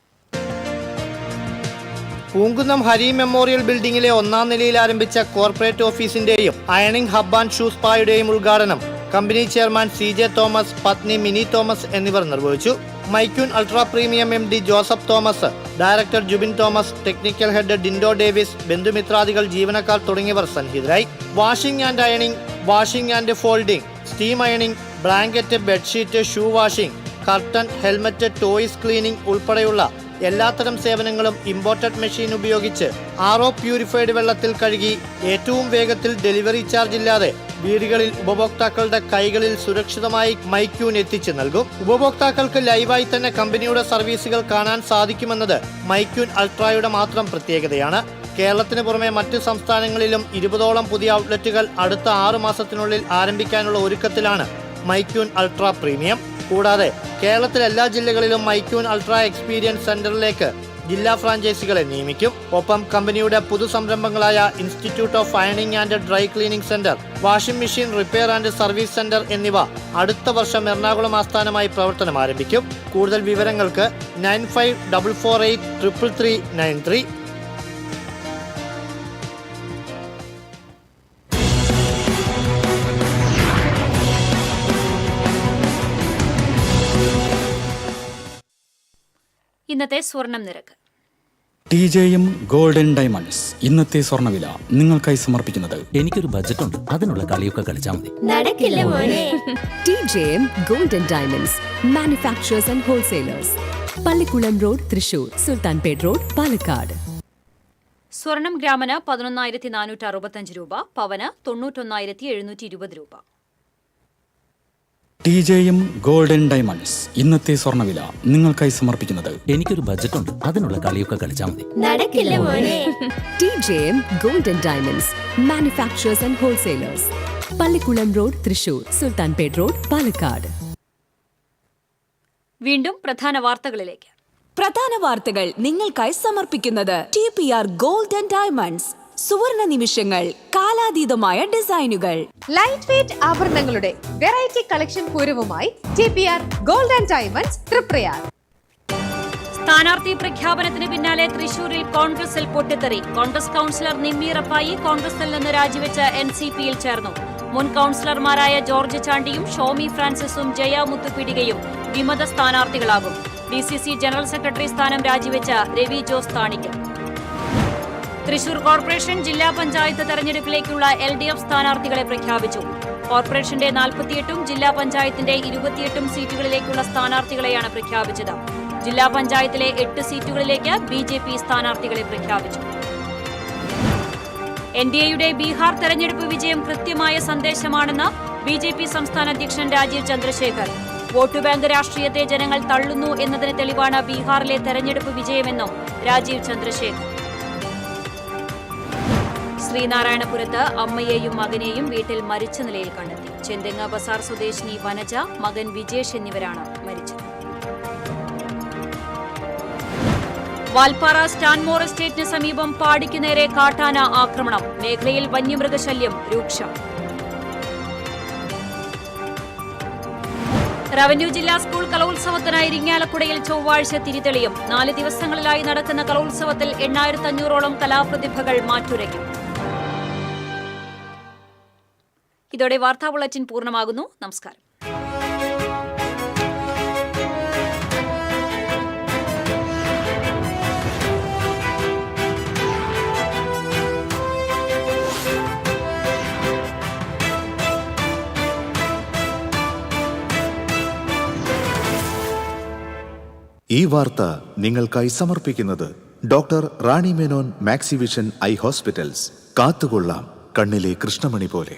പൂങ്കുന്നം ഹരി മെമ്മോറിയൽ ബിൽഡിംഗിലെ 1ാം നിലയിൽ ആരംഭിച്ച കോർപ്പറേറ്റ് ഓഫീസിന്റെയും അയണിംഗ് ഹബ് ആൻഡ് ഷൂ സ്പായുടെയും ഉദ്ഘാടനം കമ്പനി ചെയർമാൻ CJ തോമസ്, പത്നി മിനി തോമസ് എന്നിവർ നിർവഹിച്ചു. My queen ultra premium MD Joseph Thomas, director Jubin Thomas, technical head Dindo Davis, ബന്ധുമിത്രാദികൾ, ജീവനക്കാർ തുടങ്ങിയവർ സന്നിഹിതരായി. Washing and ironing, washing and folding, steam ironing, blanket, bedsheet, shoe washing, curtain, helmet, toys cleaning ഉൾപ്പെടെയുള്ള എല്ലാത്തരം സേവനങ്ങളും ഇമ്പോർട്ടഡ് മെഷീൻ ഉപയോഗിച്ച് RO പ്യൂരിഫൈഡ് വെള്ളത്തിൽ കഴുകി ഏറ്റവും വേഗത്തിൽ ഡെലിവറി ചാർജ് ഇല്ലാതെ വീടുകളിൽ ഉപഭോക്താക്കളുടെ കൈകളിൽ സുരക്ഷിതമായി മൈക്യൂൻ എത്തിച്ചു നൽകും. ഉപഭോക്താക്കൾക്ക് ലൈവായി തന്നെ കമ്പനിയുടെ സർവീസുകൾ കാണാൻ സാധിക്കുമെന്നത് മൈക്യൂൻ അൾട്രായുടെ മാത്രം പ്രത്യേകതയാണ്. കേരളത്തിന് പുറമെ മറ്റ് സംസ്ഥാനങ്ങളിലും 20ഓളം പുതിയ ഔട്ട്ലെറ്റുകൾ അടുത്ത 6 മാസത്തിനുള്ളിൽ ആരംഭിക്കാനുള്ള ഒരുക്കത്തിലാണ് മൈക്യൂൻ അൾട്രാ പ്രീമിയം. കൂടാതെ കേരളത്തിലെ എല്ലാ ജില്ലകളിലും മൈക്യൂൻ അൾട്രാ എക്സ്പീരിയൻസ് സെന്ററിലേക്ക് ജില്ലാ ഫ്രാഞ്ചൈസികളെ നിയമിക്കും. ഒപ്പം കമ്പനിയുടെ പുതുസംരംഭങ്ങളായ institute of ironing and dry cleaning centre, washing machine repair and service centre എന്നിവ അടുത്ത വർഷം എറണാകുളം ആസ്ഥാനമായി പ്രവർത്തനം ആരംഭിക്കും. കൂടുതൽ വിവരങ്ങൾക്ക് 9544833393. ഇന്നത്തെ സ്വർണം നിരക്ക്. TJM ഗോൾഡൻ ഡയമണ്ട്സ് ഇന്നത്തെ സ്വർണ്ണവില നിങ്ങൾക്കായി സമർപ്പിക്കുന്നത്. എനിക്കൊരു ബജറ്റ് ഉണ്ട്, അതിനുള്ള കളിയൊക്കെ കളിച്ചാൽ മതി. നടക്കില്ല മോനെ. TJM golden diamonds, manufacturers and wholesalers, Pallikulam road, Thrissur, Sultanpet road, Palakkad. സ്വർണം ഗ്രാമിന് 11,465 രൂപ, പവന് 91,720 രൂപ. TJM ഗോൾഡൻ ഡയമണ്ട്സ് ഇന്നത്തെ സ്വർണ്ണവില നിങ്ങൾക്കായി സമർപ്പിക്കുന്നത്. എനിക്കൊരു ബജറ്റ് ഉണ്ട്, അതിനുള്ള കളിയൊക്കെ കളിച്ചാൽ മതി. നടക്കില്ല മോനെ. TJM golden diamonds, manufacturers and wholesalers, Pallikulam road, Thrissur, Sultanpet road, Palakkad. വീണ്ടും പ്രധാന വാർത്തകളിലേക്ക്. പ്രധാന വാർത്തകൾ നിങ്ങൾക്കായി സമർപ്പിക്കുന്നത് TPR ഗോൾഡൻ ഡയമണ്ട്സ്, സുവർണ നിമിഷങ്ങൾ, കാലാതീതമായ ഡിസൈനുകൾ. ലൈറ്റ് വെയ്റ്റ് ആഭരണങ്ങളുടെ വെറൈറ്റി കളക്ഷൻ പൂരവുമായി TPR ഗോൾഡൻ ഡയമണ്ട്സ് തൃപ്രയാർ. സ്ഥാനാർത്ഥി പ്രഖ്യാപനത്തിന് പിന്നാലെ തൃശൂരിൽ കോൺഗ്രസിൽ പൊട്ടിത്തെറി. കോൺഗ്രസ് കൌൺസിലർ നിമ്മി റപ്പായി കോൺഗ്രസിൽ നിന്ന് രാജിവെച്ച് NCPയിൽ ചേർന്നു. മുൻ കൌൺസിലർമാരായ ജോർജ് ചാണ്ടിയും ഷോമി ഫ്രാൻസിസും ജയ മുത്തുപിടികയും വിമത സ്ഥാനാർത്ഥികളാകും. DCC ജനറൽ സെക്രട്ടറി സ്ഥാനം രാജിവെച്ച രവി ജോസ് താണിക്കൽ. തൃശൂർ കോർപ്പറേഷൻ ജില്ലാ പഞ്ചായത്ത് തെരഞ്ഞെടുപ്പിലേക്കുള്ള LDF സ്ഥാനാർത്ഥികളെ പ്രഖ്യാപിച്ചു. കോർപ്പറേഷന്റെ 48ഉം ജില്ലാ പഞ്ചായത്തിന്റെ 28ഉം സീറ്റുകളിലേക്കുള്ള സ്ഥാനാർത്ഥികളെയാണ് പ്രഖ്യാപിച്ചത്. ജില്ലാ പഞ്ചായത്തിലെ 8 സീറ്റുകളിലേക്ക് BJP സ്ഥാനാർത്ഥികളെ പ്രഖ്യാപിച്ചു. NDAയുടെ ബീഹാർ തെരഞ്ഞെടുപ്പ് വിജയം കൃത്യമായ സന്ദേശമാണെന്ന് BJP സംസ്ഥാന അധ്യക്ഷൻ രാജീവ് ചന്ദ്രശേഖർ. വോട്ട് ബാങ്ക് രാഷ്ട്രീയത്തെ ജനങ്ങൾ തള്ളുന്നു എന്നതിന് തെളിവാണ് ബീഹാറിലെ തെരഞ്ഞെടുപ്പ് വിജയമെന്നും രാജീവ് ചന്ദ്രശേഖർ. ശ്രീനാരായണപുരത്ത് അമ്മയെയും മകനെയും വീട്ടിൽ മരിച്ച നിലയിൽ കണ്ടെത്തി. ചെന്തെങ്ങ ബസാർ സ്വദേശിനി വനജ, മകൻ വിജേഷ് എന്നിവരാണ് മരിച്ചത്. വാൽപ്പാറ സ്റ്റാൻമോർ എസ്റ്റേറ്റിന് സമീപം പാടിക്ക് നേരെ കാട്ടാന ആക്രമണം. മേഖലയിൽ വന്യമൃഗശല്യം രൂക്ഷം. റവന്യൂ ജില്ലാ സ്കൂൾ കലോത്സവത്തിനായി ഇരിങ്ങാലക്കുടയിൽ ചൊവ്വാഴ്ച തിരിതെളിയും. 4 ദിവസങ്ങളിലായി നടക്കുന്ന കലോത്സവത്തിൽ 8500ഓളം കലാപ്രതിഭകൾ മാറ്റുരയ്ക്കും. ഇതോടെ വാർത്താ ബുള്ളറ്റിൻ പൂർണ്ണമാകുന്നു. നമസ്കാരം. ഈ വാർത്ത നിങ്ങൾക്കായി സമർപ്പിക്കുന്നത് doctor Rani Menon Maxivision I hospitals. കാത്തുകൊള്ളാം കണ്ണിലെ കൃഷ്ണമണി പോലെ.